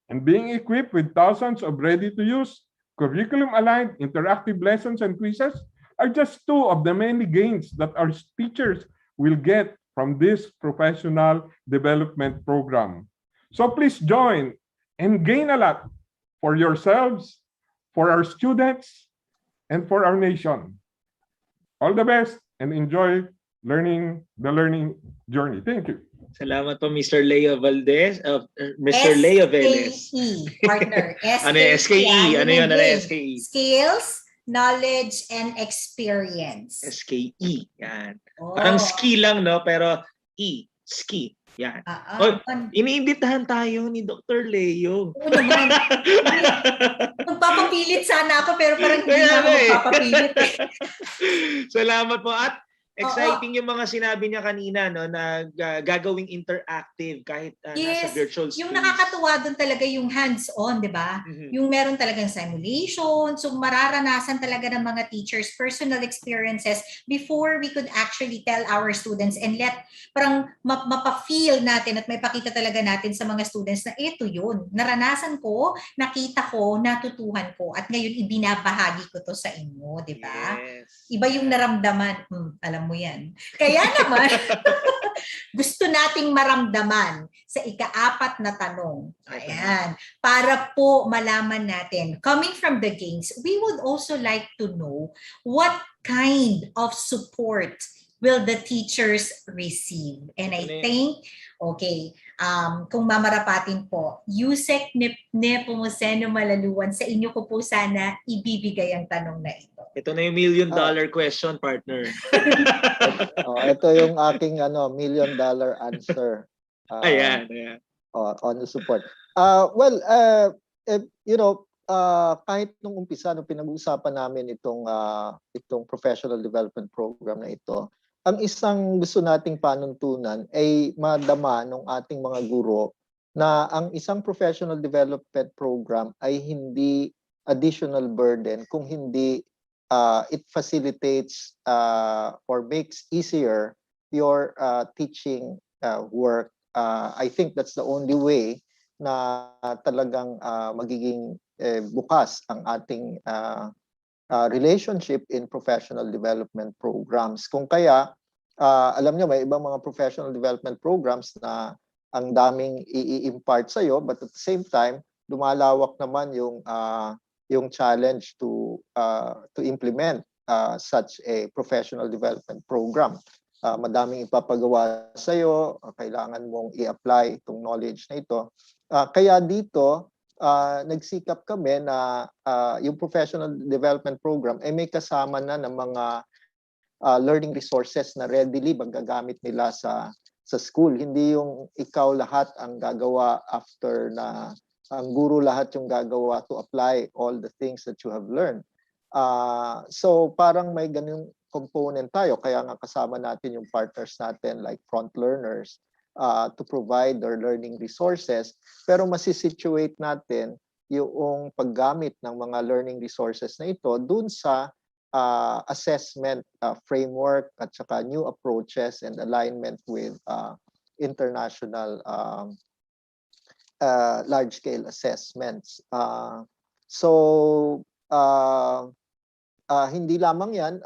and being equipped with thousands of ready-to-use, curriculum-aligned interactive lessons and quizzes are just two of the many gains that our teachers will get from this professional development program. So please join and gain a lot for yourselves, for our students, and for our nation. All the best and enjoy the learning journey. Thank you. Salamat po, Mr. Leo Valdez, Mr. Leo Velez. SKE, partner. Ano yung SKE? Ano yun? Ano yung SKE? Skills, knowledge, and experience. SKE. Yan. Oh. Parang ski lang, no? Pero ski. Yan. Iniimbitahan tayo ni Dr. Leo. Oo naman. Magpapapilit sana ako pero parang hindi na ako magpapapilit. Salamat po. At exciting yung mga sinabi niya kanina, no, na gagawing interactive kahit nasa virtual space. Yung nakakatuwa doon talaga yung hands-on, di ba? Yung meron talagang simulation, so mararanasan talaga ng mga teachers personal experiences before we could actually tell our students and parang mapa-feel natin at may pakita talaga natin sa mga students na ito yun. Naranasan ko, nakita ko, natutuhan ko at ngayon ibinabahagi ko to sa inyo, di ba? Yes. Iba yung naramdaman. Alam mo yan. Kaya naman, gusto nating maramdaman sa ika-4 na tanong. Ayan. Para po malaman natin, coming from the gains, we would also like to know what kind of support will the teachers receive? And I think, kung mamarapatin po, Yusek Nepomuceno Malaluan, sa inyo ko po sana ibibigay ang tanong na ito. Ito na yung $1 million question, partner. Ito yung aking $1 million answer. Ayan. On the support. Kahit nung umpisa, nung pinag-uusapan namin itong professional development program na ito, ang isang gusto nating panuntunan ay madama ng ating mga guro na ang isang professional development program ay hindi additional burden kung hindi it facilitates or makes easier your teaching work. I think that's the only way na talagang magiging bukas ang ating relationship in professional development programs. Kung kaya, alam niyo, may ibang mga professional development programs na ang daming i-impart sa'yo, but at the same time, lumalawak naman yung challenge to implement such a professional development program. madaming ipapagawa sa'yo, kailangan mong i-apply itong knowledge na ito. Kaya dito, nagsikap kami na yung professional development program ay may kasama na ng mga learning resources na readily magagamit nila sa school. Hindi yung ikaw lahat ang gagawa after na ang guro lahat yung gagawa to apply all the things that you have learned. So parang may ganung component tayo, kaya nga kasama natin yung partners natin like front learners to provide their learning resources, pero masisituate natin yung paggamit ng mga learning resources na ito dun sa assessment framework at saka new approaches and alignment with international large-scale assessments. Hindi lamang yan,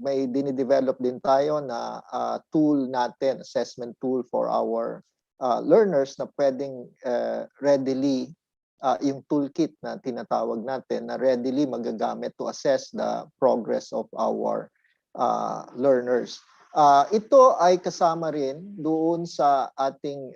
may dinidevelop din tayo na tool natin, assessment tool for our learners na pwedeng readily, yung toolkit na tinatawag natin, na readily magagamit to assess the progress of our learners. Ito ay kasama rin doon sa ating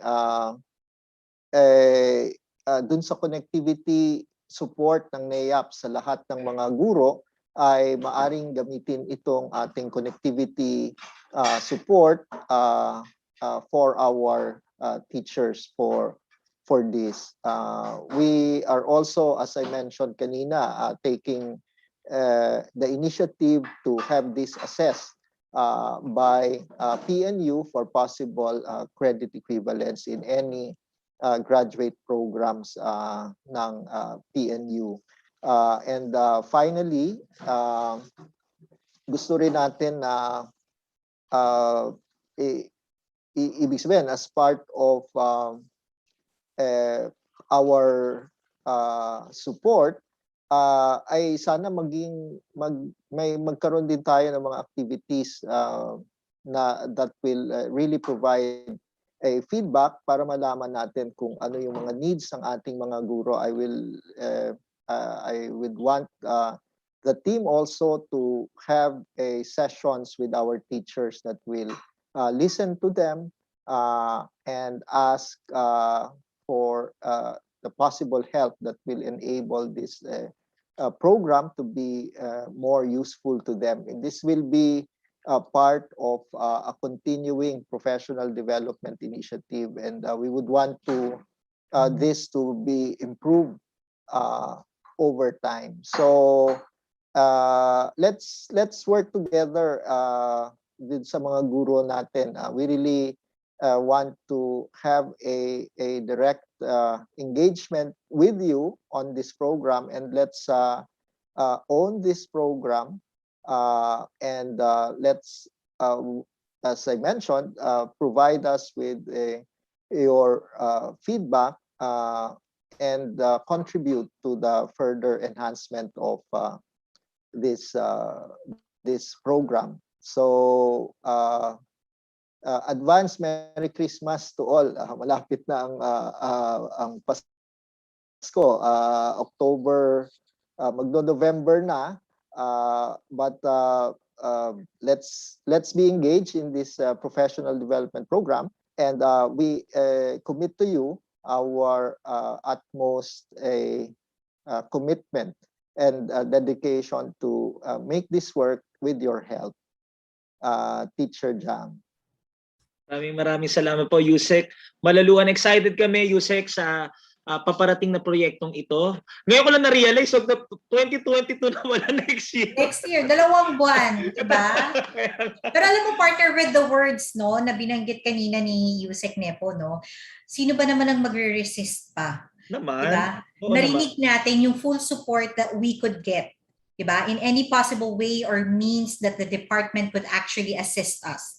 doon sa connectivity support ng NAEAP sa lahat ng mga guro, ay maaring gamitin itong ating connectivity support for our teachers for this. We are also, as I mentioned kanina, taking the initiative to have this assessed by PNU for possible credit equivalence in any graduate programs ng PNU. And finally, gusto rin natin na ibig sabihin, as part of our support, ay sana magkaroon din tayo ng mga activities na that will really provide a feedback para malaman natin kung ano yung mga needs ng ating mga guro. I would want the team also to have a sessions with our teachers that will listen to them and ask for the possible help that will enable this program to be more useful to them. And this will be part of a continuing professional development initiative, and we would want to this to be improved over time. So let's work together with sa mga guro natin. We really want to have a direct engagement with you on this program, and let's own this program, and let's, as I mentioned, provide us with your feedback and contribute to the further enhancement of this program. So advance Merry Christmas to all. Malapit na ang Pasko. October, magno-November na. But let's be engaged in this professional development program, and we commit to you our utmost commitment and dedication to make this work with your help, Teacher Jam. Maraming salamat po, Yusek. Malaluan excited kami, Yusek, sa paparating na proyektong ito. Ngayon ko lang na-realize, so 2022 na wala next year. Next year, 2 buwan, diba? Pero alam mo, partner, with the words, no, na binanggit kanina ni Yusek Nepo, no, sino ba naman ang magre-resist pa? Naman. Diba? Oo, Narinig natin yung full support that we could get, diba? In any possible way or means that the department could actually assist us.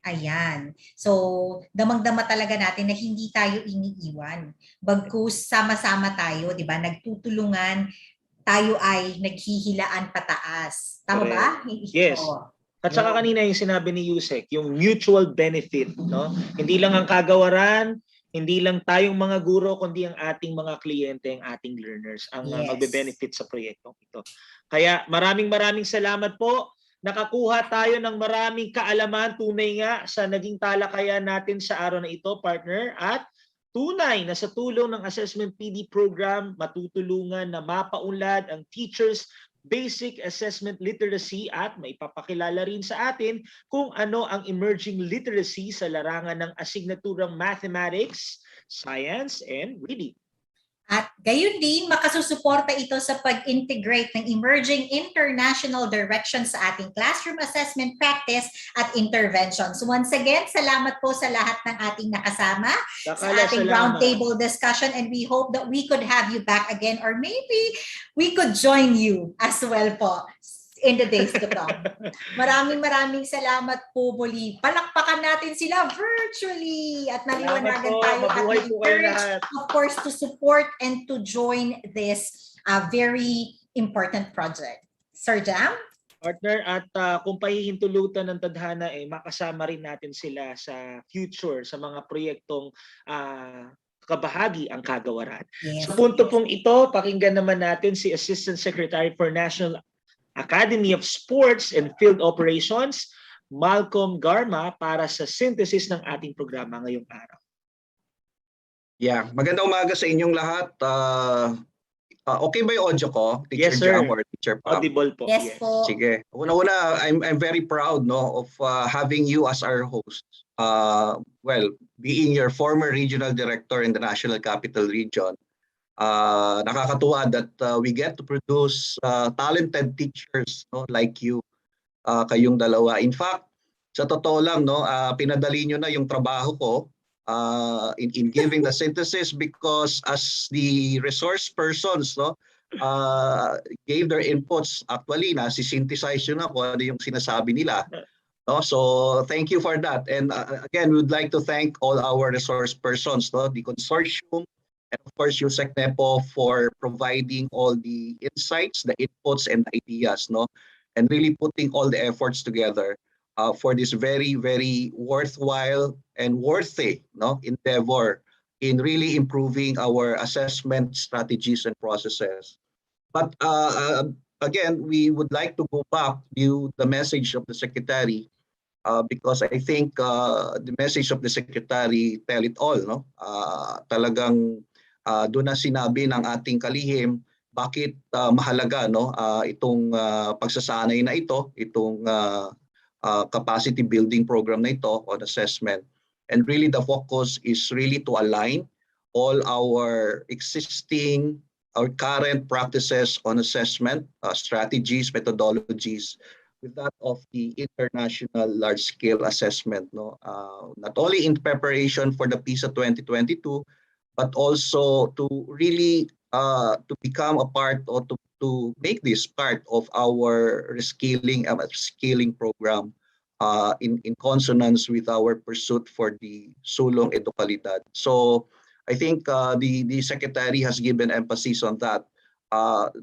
Ayan. So, damang-dama talaga natin na hindi tayo iniiwan. Bagkus sama-sama tayo, di ba? Nagtutulungan, tayo ay naghihilaan pataas. Tama ba? Yes. At saka kanina yung sinabi ni Yusek, yung mutual benefit, no? Hindi lang ang kagawaran, hindi lang tayong mga guro, kundi ang ating mga kliyente, ang ating learners, ang magbe-benefit sa proyektong ito. Kaya maraming salamat po. nakakuha tayo ng maraming kaalaman, tunay nga sa naging talakayan natin sa araw na ito, partner, at tunay na sa tulong ng Assessment PD program, matutulungan na mapaunlad ang teachers basic assessment literacy at maipapakilala rin sa atin kung ano ang emerging literacy sa larangan ng asignaturang mathematics, science, and reading. At gayon din, makasusuporta ito sa pag-integrate ng emerging international direction sa ating classroom assessment practice at interventions. Once again, salamat po sa lahat ng ating nakasama sa ating roundtable discussion, and we hope that we could have you back again, or maybe we could join you as well po in the days to come. Maraming salamat po muli. Palakpakan natin sila virtually at naliwanagan tayo at encourage, of course, to support and to join this very important project. Sir Jam? Partner, at kung pahihintulutan ng tadhana, makasama rin natin sila sa future, sa mga proyektong kabahagi ang kagawaran. Yes. Sa punto pong ito, pakinggan naman natin si Assistant Secretary for National Academy of Sports and Field Operations, Malcolm Garma, para sa synthesis ng ating programa ngayong araw. Yeah, magandang umaga sa inyong lahat. Okay ba yung audio ko? Yes, Teacher sir. Jam or Teacher Pam? Audible po. Yes po. Sige. Una, I'm very proud of having you as our host. Well, being your former regional director in the National Capital Region, nakakatuwa that we get to produce talented teachers, no, like you, kayong dalawa. In fact, sa totoo lang, no, pinadali nyo na yung trabaho ko in giving the synthesis, because as the resource persons, no, gave their inputs, actually synthesize yun na kung ano yung sinasabi nila. No? So thank you for that. And again, we would like to thank all our resource persons, no, the consortium, and of course, USEC-NEPO for providing all the insights, the inputs, and ideas, no, and really putting all the efforts together for this very, very worthwhile and worthy, no, endeavor in really improving our assessment strategies and processes. But again, we would like to go back to the message of the Secretary, because I think the message of the Secretary tell it all, no? Talagang doon na sinabi ng ating kalihim bakit mahalaga, no, itong pagsasanay na ito, itong capacity building program na ito on assessment. And really the focus is really to align all our existing, our current practices on assessment, strategies, methodologies, with that of the international large-scale assessment, no? Not only in preparation for the PISA 2022, but also to really to become a part, or to make this part of our reskilling and upskilling program in consonance with our pursuit for the sulong edukalidad. So I think the Secretary has given emphasis on that.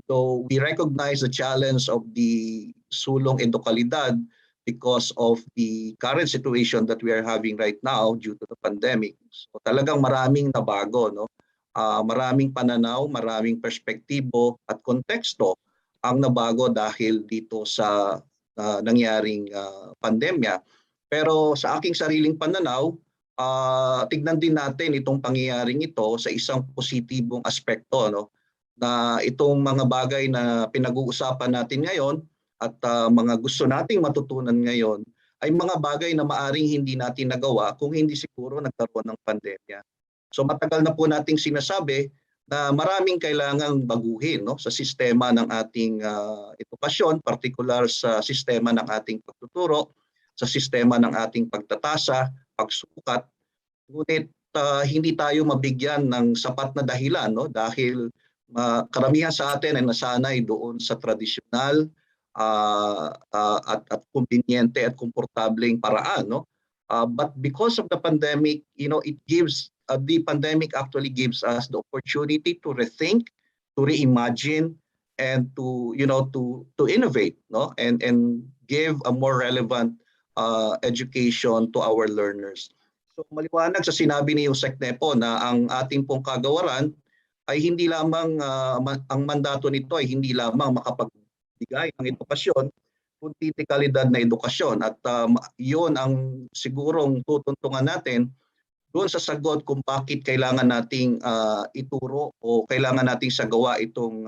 Though we recognize the challenge of the sulong edukalidad because of the current situation that we are having right now due to the pandemic. So talagang maraming nabago, no? Maraming pananaw, maraming perspektibo at konteksto ang nabago dahil dito sa nangyaring pandemya. Pero sa aking sariling pananaw, tignan din natin itong pangyayaring ito sa isang positibong aspekto, no? Na itong mga bagay na pinag-uusapan natin ngayon at mga gusto nating matutunan ngayon ay mga bagay na maaring hindi natin nagawa kung hindi siguro nagkaroon ng pandemya. So matagal na po nating sinasabi na maraming kailangang baguhin, no, sa sistema ng ating edukasyon, particular sa sistema ng ating pagtuturo, sa sistema ng ating pagtatasa, pagsukat. Ngunit hindi tayo mabigyan ng sapat na dahilan, no, dahil karamihan sa atin ay nasanay doon sa tradisyonal at kumbinyente at komportableng paraan, no? But because of the pandemic, it gives the pandemic actually gives us the opportunity to rethink, to reimagine, and to innovate, no, and give a more relevant education to our learners. So maliwanag sa sinabi ni USEC-NEPO na ang ating pong kagawaran ay hindi lamang ang mandato nito ay hindi lamang makapagbigay ng edukasyon, kuntiti kalidad na edukasyon. At yun ang sigurong tutuntungan natin doon sa sagot kung bakit kailangan nating ituro o kailangan nating sagawa itong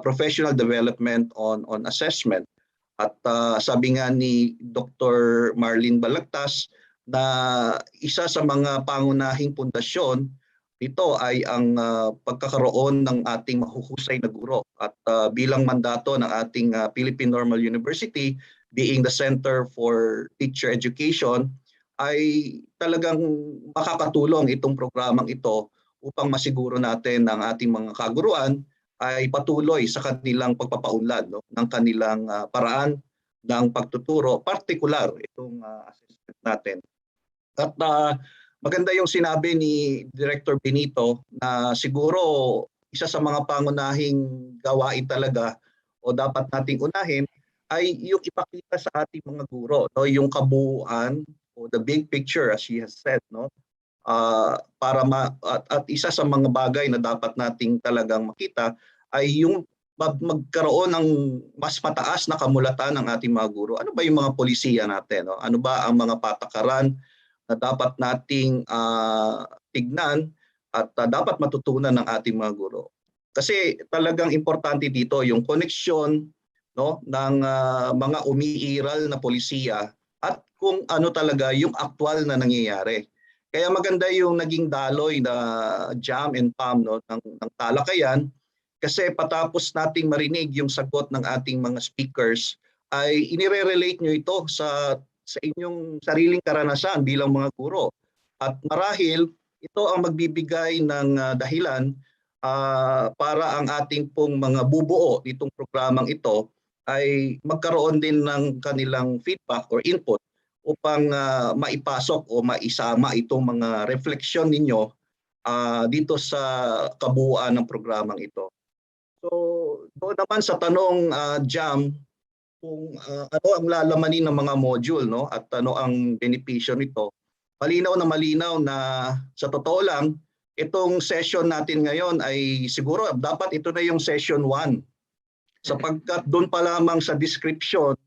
professional development on assessment. At sabi nga ni Dr. Marlene Balagtas na isa sa mga pangunahing pundasyon nito ay ang pagkakaroon ng ating mahuhusay na guro. At bilang mandato ng ating Philippine Normal University, being the Center for Teacher Education, ay talagang makakatulong itong programang ito upang masiguro natin ang ating mga kaguruan ay patuloy sa kanilang pagpapaunlad ng kanilang paraan ng pagtuturo, partikular itong assessment natin. At maganda yung sinabi ni Director Benito na siguro isa sa mga pangunahing gawain talaga o dapat nating unahin ay yung ipakita sa ating mga guro, no, yung kabuuan o the big picture as she has said, no, para at isa sa mga bagay na dapat nating talagang makita ay yung magkaroon ng mas mataas na kamulatan ng ating mga guro. Ano ba yung mga polisiya natin? No? Ano ba ang mga patakaran na dapat nating tignan at dapat matutunan ng ating mga guro? Kasi talagang importante dito yung koneksyon, no, ng mga umiiral na polisiya at kung ano talaga yung aktual na nangyayari. Kaya maganda yung naging daloy na jam and palm, no, ng talakayan, kasi patapos nating marinig yung sagot ng ating mga speakers ay inire-relate nyo ito sa inyong sariling karanasan bilang mga guro. At marahil ito ang magbibigay ng dahilan para ang ating pong mga bubuo nitong programang ito ay magkaroon din ng kanilang feedback or input upang maipasok o maisama itong mga refleksyon ninyo dito sa kabuuan ng programang ito. So doon naman sa tanong Jam, kung ano ang lalamanin ng mga module, no, at ano ang benepisyo nito, malinaw na sa totoo lang, itong session natin ngayon ay siguro dapat ito na yung session 1 sapagkat doon pa lamang sa description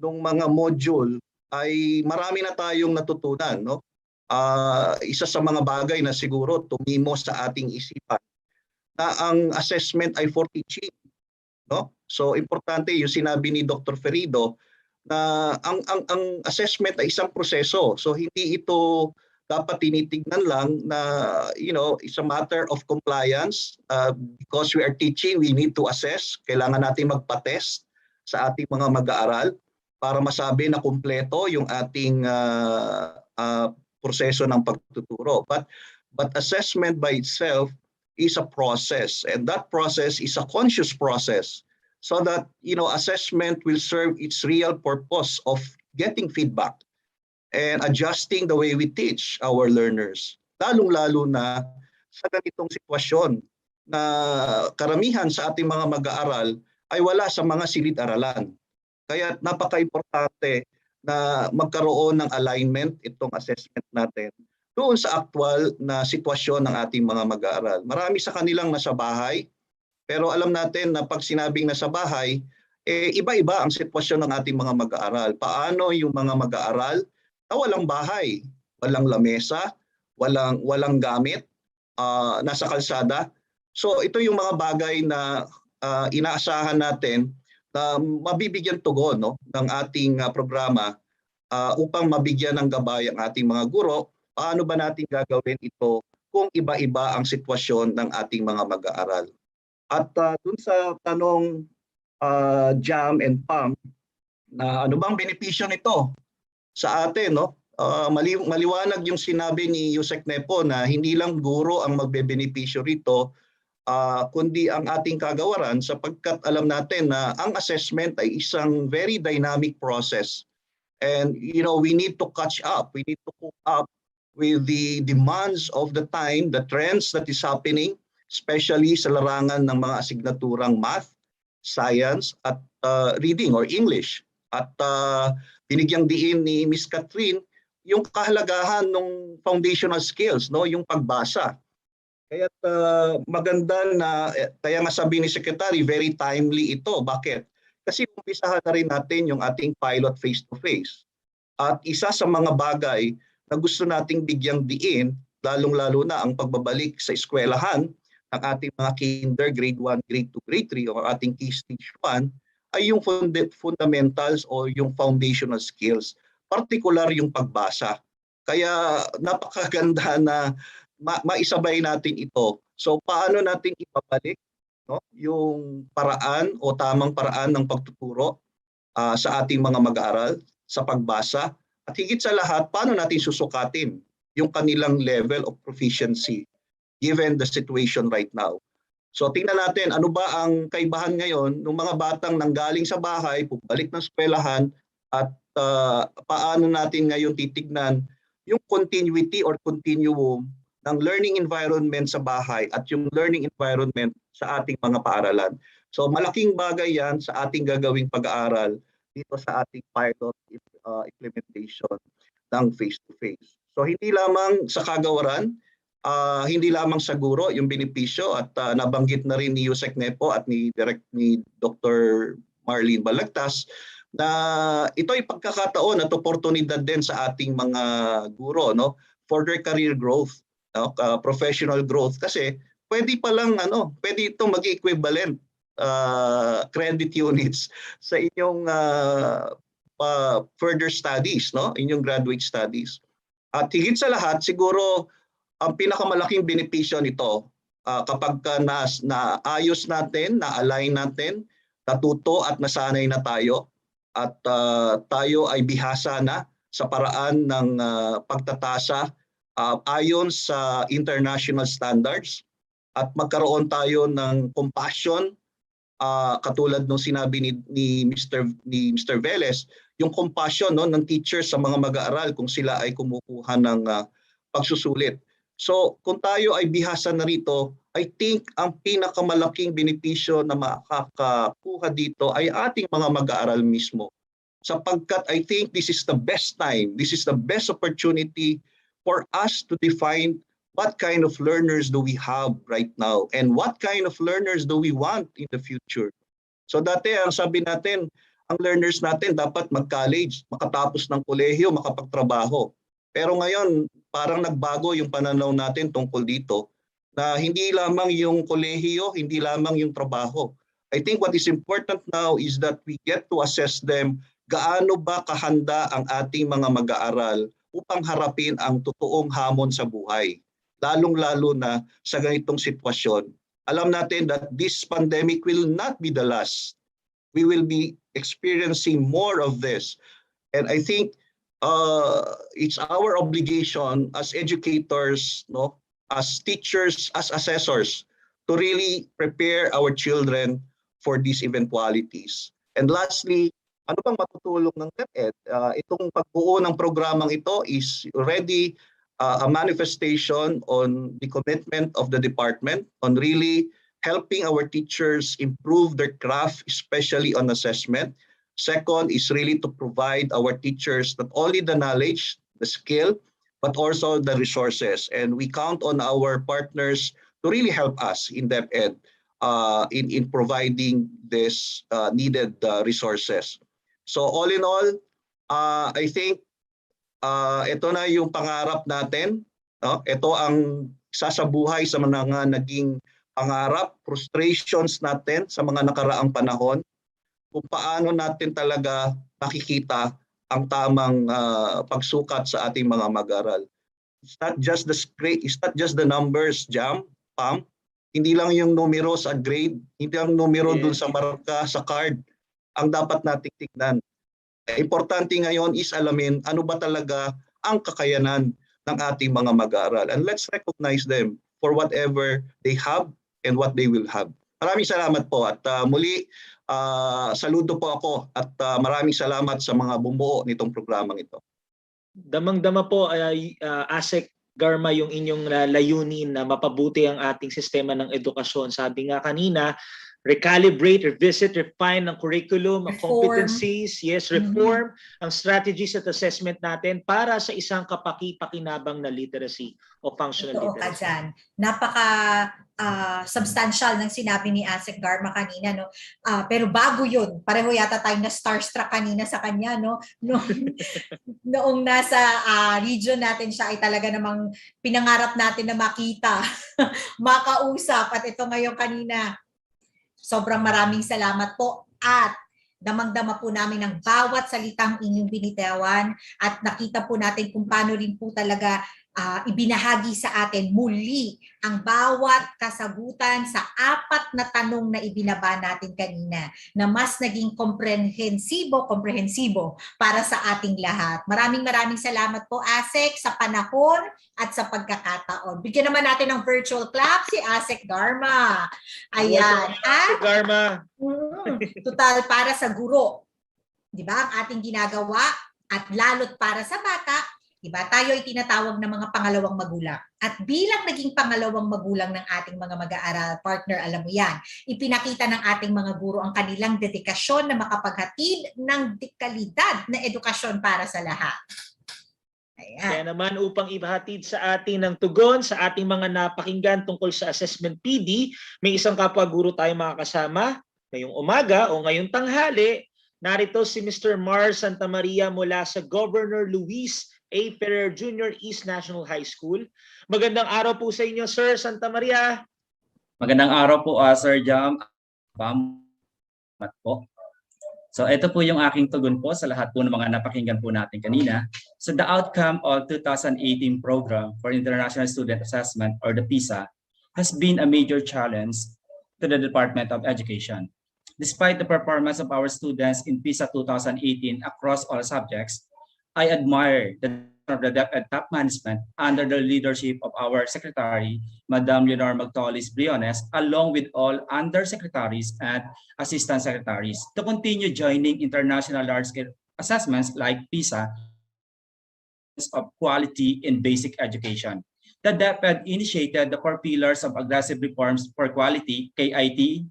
ng mga module ay marami na tayong natutunan, no? Isa sa mga bagay na siguro tumimo sa ating isipan na ang assessment ay for teaching, no? So importante yung sinabi ni Dr. Ferido na ang assessment ay isang proseso. So hindi ito dapat tinitignan lang na it's a matter of compliance. Because we are teaching, we need to assess. Kailangan natin magpa-test sa ating mga mag-aaral para masabi na kumpleto yung ating proseso ng pagtuturo. But assessment by itself is a process, and that process is a conscious process, so that assessment will serve its real purpose of getting feedback and adjusting the way we teach our learners. Lalong-lalo na sa ganitong sitwasyon na karamihan sa ating mga mag-aaral ay wala sa mga silid-aralan. Kaya napaka-importante na magkaroon ng alignment itong assessment natin doon sa aktual na sitwasyon ng ating mga mag-aaral. Marami sa kanilang nasa bahay, pero alam natin na pag sinabing nasa bahay, iba-iba ang sitwasyon ng ating mga mag-aaral. Paano yung mga mag-aaral na walang bahay, walang lamesa, walang gamit, nasa kalsada? So ito yung mga bagay na inaasahan natin na mabibigyan tugon, no, ng ating programa upang mabigyan ng gabay ang ating mga guro. Paano ba natin gagawin ito kung iba-iba ang sitwasyon ng ating mga mag-aaral? At dun sa tanong Jam and Pam, na ano bang benepisyo nito sa atin, no? Maliwanag yung sinabi ni Yusek Nepo na hindi lang guro ang magbebenepisyo rito, kundi ang ating kagawaran, sapagkat alam natin na ang assessment ay isang very dynamic process. And we need to catch up, we need to cope up with the demands of the time, the trends that is happening, especially sa larangan ng mga asignaturang math, science, at reading or English. At binigyang diin ni Miss Catherine yung kahalagahan ng foundational skills, no, yung pagbasa. Kaya maganda na, kaya nga sabi ni Secretary, very timely ito. Bakit? kasi umpisahan na rin natin yung ating pilot face-to-face. At isa sa mga bagay na gusto nating bigyang diin, lalong-lalo na ang pagbabalik sa eskwelahan ng ating mga kinder, grade 1, grade 2, grade 3 o ating key stage 1 ay yung fundamentals o yung foundational skills, particular yung pagbasa. Kaya napakaganda na maisabay natin ito. So paano natin ipabalik yung paraan o tamang paraan ng pagtuturo sa ating mga mag-aaral sa pagbasa, at higit sa lahat, paano natin susukatin yung kanilang level of proficiency given the situation right now. So tingnan natin, ano ba ang kaibahan ngayon ng mga batang nanggaling sa bahay, pabalik ng eskwelahan, at paano natin ngayon titignan yung continuity or continuum ng learning environment sa bahay at yung learning environment sa ating mga paaralan. So malaking bagay yan sa ating gagawing pag-aaral dito sa ating pilot implementation ng face-to-face. So hindi lamang sa kagawaran, hindi lamang sa guro yung benepisyo, at nabanggit na rin ni Yusek Nepo at ni Dr. Marlene Balagtas na ito ay pagkakataon at oportunidad din sa ating mga guro, no, for their career growth, no, professional growth, kasi pwede ito mag-equivalent credit units sa inyong further studies, no, inyong graduate studies. At higit sa lahat, siguro ang pinakamalaking benepisyo nito kapag naayos natin, na-align natin, natuto at nasanay na tayo, at tayo ay bihasa na sa paraan ng pagtatasa ayon sa international standards, at magkaroon tayo ng compassion, katulad nung sinabi ni Mr. Velez, yung compassion, no, ng teachers sa mga mag-aaral kung sila ay kumukuha ng pagsusulit. So kung tayo ay bihasa na rito, I think ang pinakamalaking benepisyo na makakakuha dito ay ating mga mag-aaral mismo. Sapagkat I think this is the best time, this is the best opportunity for us to define what kind of learners do we have right now and what kind of learners do we want in the future. So dati ang sabi natin, ang learners natin dapat mag-college, makatapos ng kolehiyo, makapagtrabaho. Pero ngayon, parang nagbago yung pananaw natin tungkol dito, na hindi lamang yung kolehiyo, hindi lamang yung trabaho. I think what is important now is that we get to assess them, gaano ba kahanda ang ating mga mag-aaral upang harapin ang totoong hamon sa buhay, lalong-lalo na sa ganitong sitwasyon. Alam natin that this pandemic will not be the last. We will be experiencing more of this. And I think it's our obligation as educators, no, as teachers, as assessors, to really prepare our children for these eventualities. And lastly, ano bang matutulong ng DepEd? Itong pagbuo ng programang ito is already a manifestation on the commitment of the department on really helping our teachers improve their craft, especially on assessment. Second is really to provide our teachers not only the knowledge, the skill, but also the resources. And we count on our partners to really help us in DepEd in providing this needed resources. So all in all, I think ito na yung pangarap natin. No? Ito ang sasabuhay sa mga naging pangarap, frustrations natin sa mga nakaraang panahon, kung paano natin talaga makikita ang tamang pagsukat sa ating mga mag-aaral. It's not just the numbers, Pam. Hindi lang yung numero sa grade, hindi lang numero dun sa marka, sa card, ang dapat nating tignan. Importante ngayon is alamin ano ba talaga ang kakayanan ng ating mga mag-aaral. And let's recognize them for whatever they have and what they will have. Maraming salamat po, at muli saludo po ako, at maraming salamat sa mga bumuo nitong programang ito. Damang-dama po, ASEC Garma, yung inyong layunin na mapabuti ang ating sistema ng edukasyon. Sabi nga kanina, recalibrate, revisit, refine ang curriculum, ang Reform. competencies, yes, reform ang strategies at assessment natin para sa isang kapaki-pakinabang na literacy o functional Totoo ka literacy. dyan. Napaka substantial ng sinabi ni Asek Garma kanina, no? Pero bago yun, pareho yata tayong na-starstruck kanina sa kanya, no? Noong nasa region natin siya ay talaga namang pinangarap natin na makita, makausap. At ito ngayon kanina, sobrang maraming salamat po at damang-dama po namin ang bawat salitang inyong binitawan at nakita po natin kung paano rin po talaga ibinahagi sa atin muli ang bawat kasagutan sa 4 na tanong na ibinaba natin kanina na mas naging komprehensibo para sa ating lahat. Maraming salamat po, Asek, sa panahon at sa pagkakataon. Bigyan naman natin ng virtual clap si Asek Garma. Ayan. Asek Garma. Total para sa guro. Di ba? Ang ating ginagawa at lalo't para sa bata, diba? Tayo ay tinatawag na mga pangalawang magulang. At bilang naging pangalawang magulang ng ating mga mag-aaral, partner, alam mo yan, ipinakita ng ating mga guro ang kanilang dedikasyon na makapaghatid ng dekalidad na edukasyon para sa lahat. Ayan. Kaya naman upang ibahatid sa atin ng tugon sa ating mga napakinggan tungkol sa Assessment PD, may isang kapwa guro tayong makakasama ngayong umaga o ngayong tanghali. Narito si Mr. Mars Santa Maria mula sa Governor Luis A. Ferrer Jr. East National High School. Magandang araw po sa inyo, Sir Santa Maria. Magandang araw po, Sir Jam. Po. So ito po yung aking tugon po sa lahat po ng mga napakinggan po natin kanina. So the outcome of 2018 program for International Student Assessment or the PISA has been a major challenge to the Department of Education. Despite the performance of our students in PISA 2018 across all subjects, I admire the depth and top management under the leadership of our Secretary, Madam Leonor Magtolis Briones, along with all undersecretaries and assistant secretaries, to continue joining international large-scale assessments like PISA of quality in basic education. The DepEd initiated the 4 pillars of aggressive reforms for quality, KITE.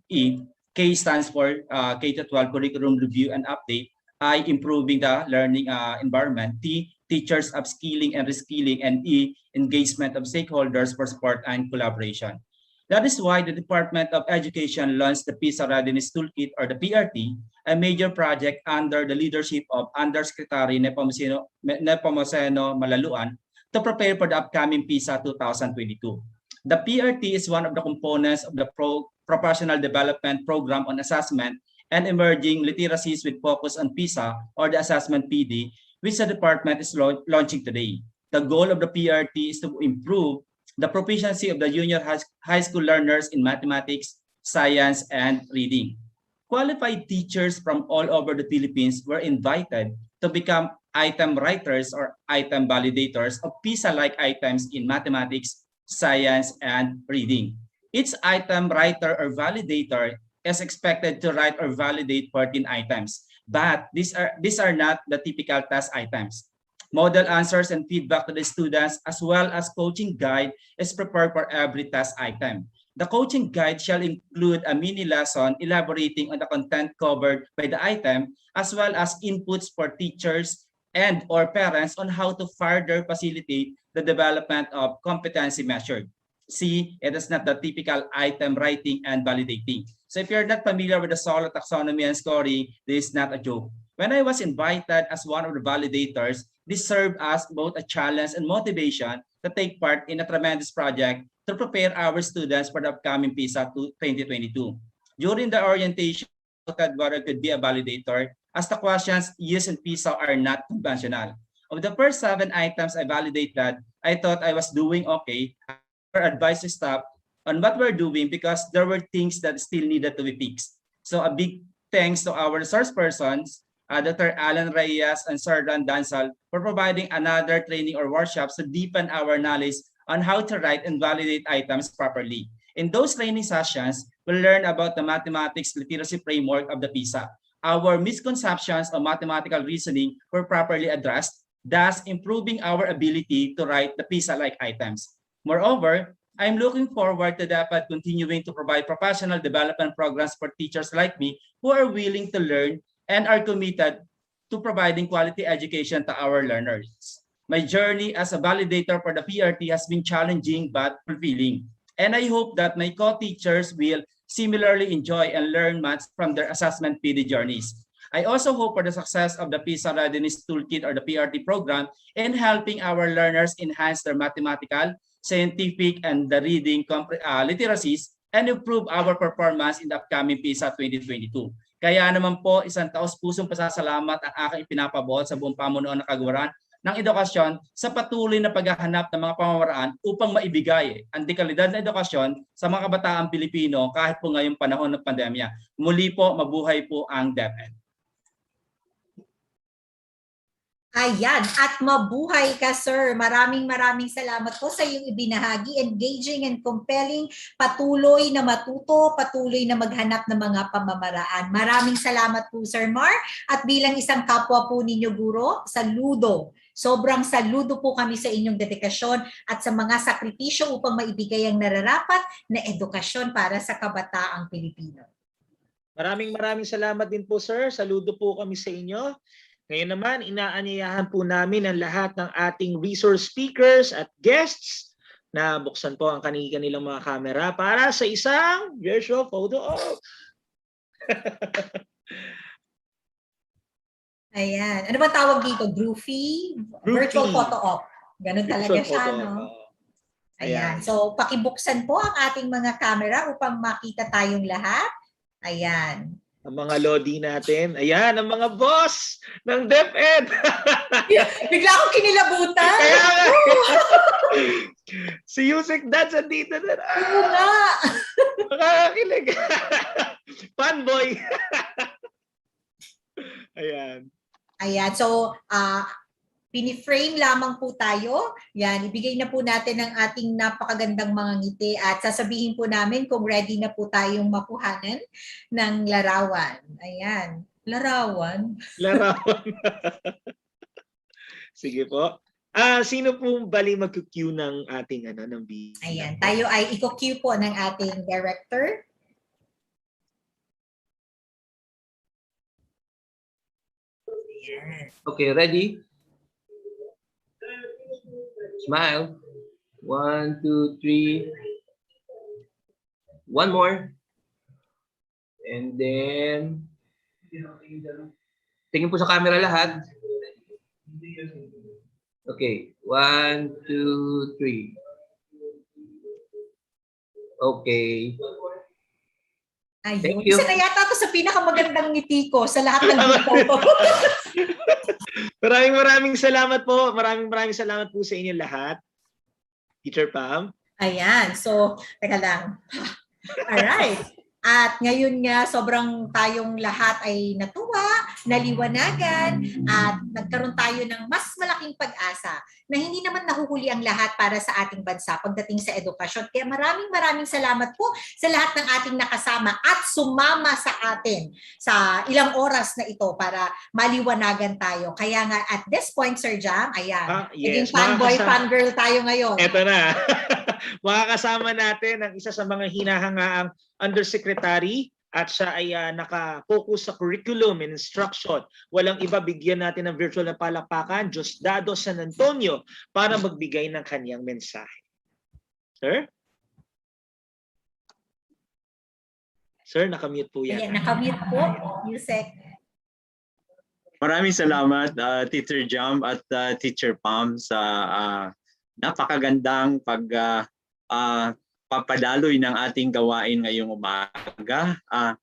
K stands for K-12 curriculum review and update. I, improving the learning environment. T, teachers upskilling and reskilling. And E, engagement of stakeholders for support and collaboration. That is why the Department of Education launched the PISA Readiness Toolkit or the PRT, a major project under the leadership of Undersecretary Nepomuceno Malaluan to prepare for the upcoming PISA 2022. The PRT is one of the components of the Professional Development Program on Assessment and Emerging Literacies with focus on PISA or the Assessment PD, which the department is launching today. The goal of the PRT is to improve the proficiency of the junior high school learners in mathematics, science, and reading. Qualified teachers from all over the Philippines were invited to become item writers or item validators of PISA-like items in mathematics, science, and reading. Each item writer or validator is expected to write or validate 14 items, but these are not the typical test items. Model answers and feedback to the students as well as coaching guide is prepared for every test item. The coaching guide shall include a mini lesson elaborating on the content covered by the item as well as inputs for teachers and or parents on how to further facilitate the development of competency measured. C, it is not the typical item writing and validating. So if you're not familiar with the solo taxonomy and scoring, this is not a joke. When I was invited as one of the validators, this served as both a challenge and motivation to take part in a tremendous project to prepare our students for the upcoming PISA 2022. During the orientation, I thought whether could be a validator as the questions used in PISA are not conventional. Of the first 7 items I validated, I thought I was doing okay. Advised to stop on what we're doing because there were things that still needed to be fixed. So a big thanks to our resource persons, Dr. Alan Reyes and Sir Dan Dansal for providing another training or workshops to deepen our knowledge on how to write and validate items properly. In those training sessions, we'll learn about the mathematics literacy framework of the PISA. Our misconceptions of mathematical reasoning were properly addressed, thus improving our ability to write the PISA-like items. Moreover, I'm looking forward to dapat continuing to provide professional development programs for teachers like me who are willing to learn and are committed to providing quality education to our learners. My journey as a validator for the PRT has been challenging but fulfilling, and I hope that my co-teachers will similarly enjoy and learn much from their assessment PD journeys. I also hope for the success of the PISA Readiness Toolkit or the PRT program in helping our learners enhance their mathematical, scientific, and the reading literacies and improve our performance in the upcoming PISA 2022. Kaya naman po, isang taos-pusong pasasalamat ang aking ipinapabuhat sa buong pamunuan ng kagawaran ng edukasyon sa patuloy na paghahanap ng mga pamamaraan upang maibigay ang dekalidad na edukasyon sa mga kabataang Pilipino kahit po ngayong panahon ng pandemya. Muli po, mabuhay po ang DepEd. Ayan, at mabuhay ka, sir. Maraming salamat po sa iyong ibinahagi. Engaging and compelling, patuloy na matuto, patuloy na maghanap ng mga pamamaraan. Maraming salamat po, Sir Mar. At bilang isang kapwa po ninyo guro, saludo. Sobrang saludo po kami sa inyong dedikasyon at sa mga sakripisyo upang maibigay ang nararapat na edukasyon para sa kabataang Pilipino. Maraming salamat din po, sir. Saludo po kami sa inyo. Ngayon naman, inaanyayahan po namin ang lahat ng ating resource speakers at guests na buksan po ang kanilang mga kamera para sa isang virtual photo op. Ayan. Ano ba tawag dito? Groovy? Virtual photo op. Ganun talaga siya, no? Ayan. So, pakibuksan po ang ating mga camera upang makita tayong lahat. Ayan. Ang mga lodi natin. Ayan, ang mga boss ng DepEd. Bigla akong kinilabutan. Si Yusek Dads andito na. Oo nga. Makakakilig. Fanboy. Ayan. Ayan. So, piniframe lamang po tayo. Yan, ibigay na po natin ang ating napakagandang mga ngiti at sasabihin po namin kung ready na po tayong makuhanan ng larawan. Ayan. Larawan? Larawan. Sige po. Sino po bali mag-cue ng ating ng video? Ayan, tayo ay i-cue po ng ating director. Ayan. Okay, ready? Smile. 1, 2, 3. One more. And then, tingin po sa camera lahat. Okay. 1, 2, 3. Okay. Ayun. Thank you. Isa na yata ako sa pinakamagandang ngiti ko sa lahat ng grupo. Maraming salamat po. Maraming salamat po sa inyo lahat. Teacher Pam. Ayan. So, teka lang. Alright. At ngayon nga, sobrang tayong lahat ay natuwa, naliwanagan, at nagkaroon tayo ng mas malaking pag-asa na hindi naman nahuhuli ang lahat para sa ating bansa pagdating sa edukasyon. Kaya maraming salamat po sa lahat ng ating nakasama at sumama sa atin sa ilang oras na ito para maliwanagan tayo. Kaya nga at this point, Sir Jam, ayan, naging fanboy, fangirl tayo ngayon. Eto na. Makakasama natin ang isa sa mga hinahangaang undersecretary at siya ay naka-focus sa curriculum and instruction. Walang iba, bigyan natin ng virtual na palakpakan, Diosdado San Antonio, para magbigay ng kanyang mensahe. Sir? Sir, nakamute po yan. Ayan, nakamute po, Yusek. Maraming salamat, Teacher Jam at Teacher Pam sa napakagandang papadaloy ng ating gawain ngayong umaga.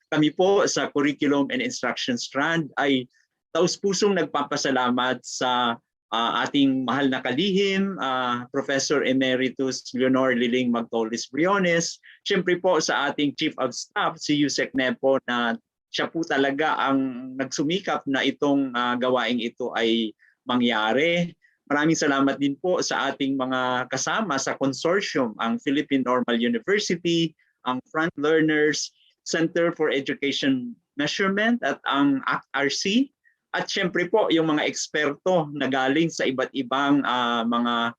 Kami po sa Curriculum and Instruction Strand ay taus-pusong nagpapasalamat sa ating mahal na kalihim, Professor Emeritus Leonor Liling Magtolis Briones, siyempre po sa ating Chief of Staff, si Yusek Nepo, na siya po talaga ang nagsumikap na itong gawaing ito ay mangyari. Maraming salamat din po sa ating mga kasama sa consortium, ang Philippine Normal University, ang Front Learners, Center for Education Measurement at ang ACT-RC. At syempre po yung mga eksperto na galing sa iba't ibang mga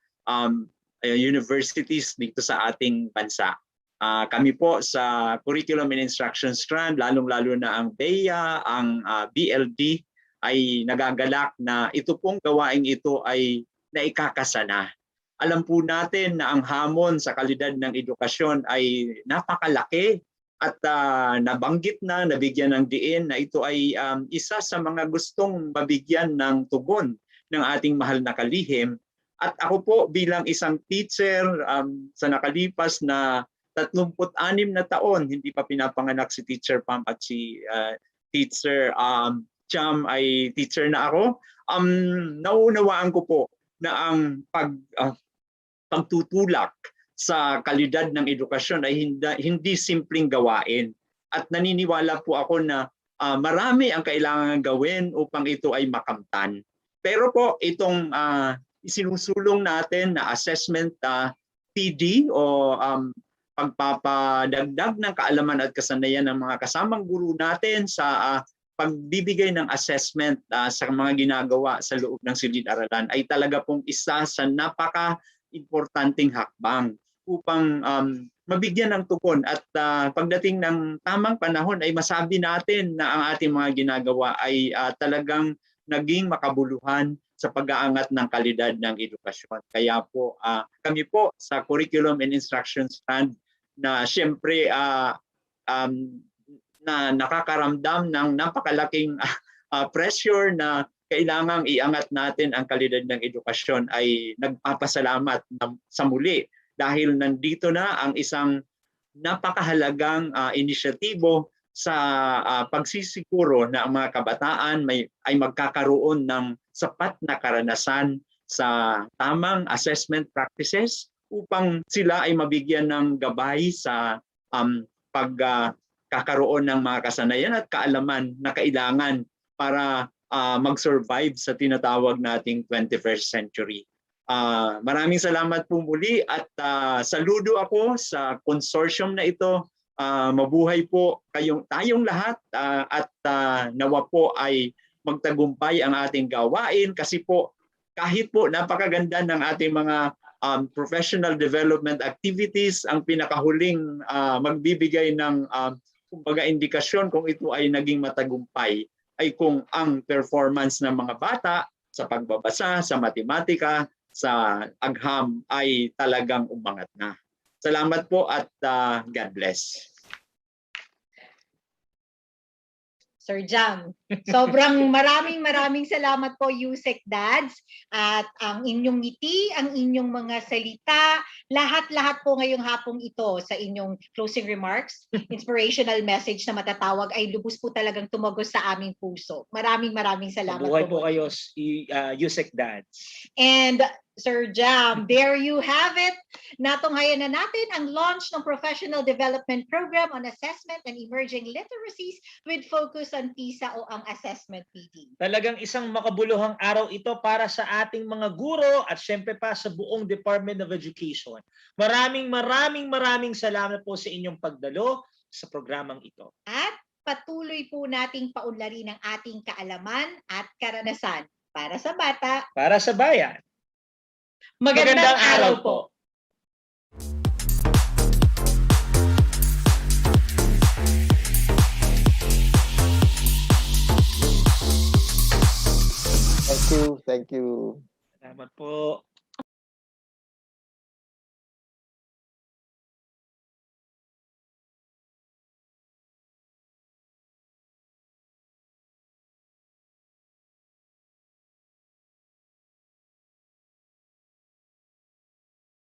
universities dito sa ating bansa. Kami po sa Curriculum and Instruction Strand, lalong-lalo na ang BEA, ang BLD, ay nagagalak na ito pong gawaing ito ay naikakasana. Alam po natin na ang hamon sa kalidad ng edukasyon ay napakalaki at nabanggit na, nabigyan ng diin na ito ay isa sa mga gustong mabigyan ng tugon ng ating mahal na kalihim. At ako po bilang isang teacher sa nakalipas na 36 na taon, hindi pa pinapanganak si Teacher Pam at si Teacher Cham ay teacher na ako, naunawaan ko po na ang pagtutulak sa kalidad ng edukasyon ay hindi simpleng gawain. At naniniwala po ako na marami ang kailangan gawin upang ito ay makamtan. Pero po itong isinusulong natin na assessment PD o pagpapadagdag ng kaalaman at kasanayan ng mga kasamang guro natin sa pagbibigay ng assessment sa mga ginagawa sa loob ng silid-aralan ay talaga pong isa sa napaka-importanting hakbang upang mabigyan ng tugon at pagdating ng tamang panahon ay masabi natin na ang ating mga ginagawa ay talagang naging makabuluhan sa pag-aangat ng kalidad ng edukasyon. Kaya po kami po sa Curriculum and Instruction Strand na siyempre na nakakaramdam ng napakalaking pressure na kailangang iangat natin ang kalidad ng edukasyon ay nagpapasalamat sa muli dahil nandito na ang isang napakahalagang inisyatibo sa pagsisiguro na ang mga kabataan ay magkakaroon ng sapat na karanasan sa tamang assessment practices upang sila ay mabigyan ng gabay sa pagkakaroon ng mga kasanayan at kaalaman na kailangan para mag-survive sa tinatawag nating 21st century. Maraming salamat po muli at saludo ako sa consortium na ito. Mabuhay po tayong lahat at nawa po ay magtagumpay ang ating gawain kasi po kahit po napakaganda ng ating mga professional development activities, ang pinakahuling magbibigay ng kumbaga indikasyon kung ito ay naging matagumpay ay kung ang performance ng mga bata sa pagbabasa, sa matematika, sa agham ay talagang umangat na. Salamat po at God bless. Sir Jam, sobrang maraming salamat po Yusek Dads at ang inyong ngiti, ang inyong mga salita, lahat-lahat po ngayong hapong ito sa inyong closing remarks, inspirational message na matatawag ay lubos po talagang tumagos sa aming puso. Maraming salamat Mabuhay po. po kayo, Yusek Dads. And Sir Jam, there you have it. Natunghayan na natin ang launch ng Professional Development Program on Assessment and Emerging Literacies with focus on PISA o ang Assessment PD. Talagang isang makabuluhang araw ito para sa ating mga guro at syempre pa sa buong Department of Education. Maraming salamat po sa inyong pagdalo sa programang ito. At patuloy po nating paunlarin ang ating kaalaman at karanasan para sa bata, para sa bayan. Magandang araw po. Thank you. Salamat po.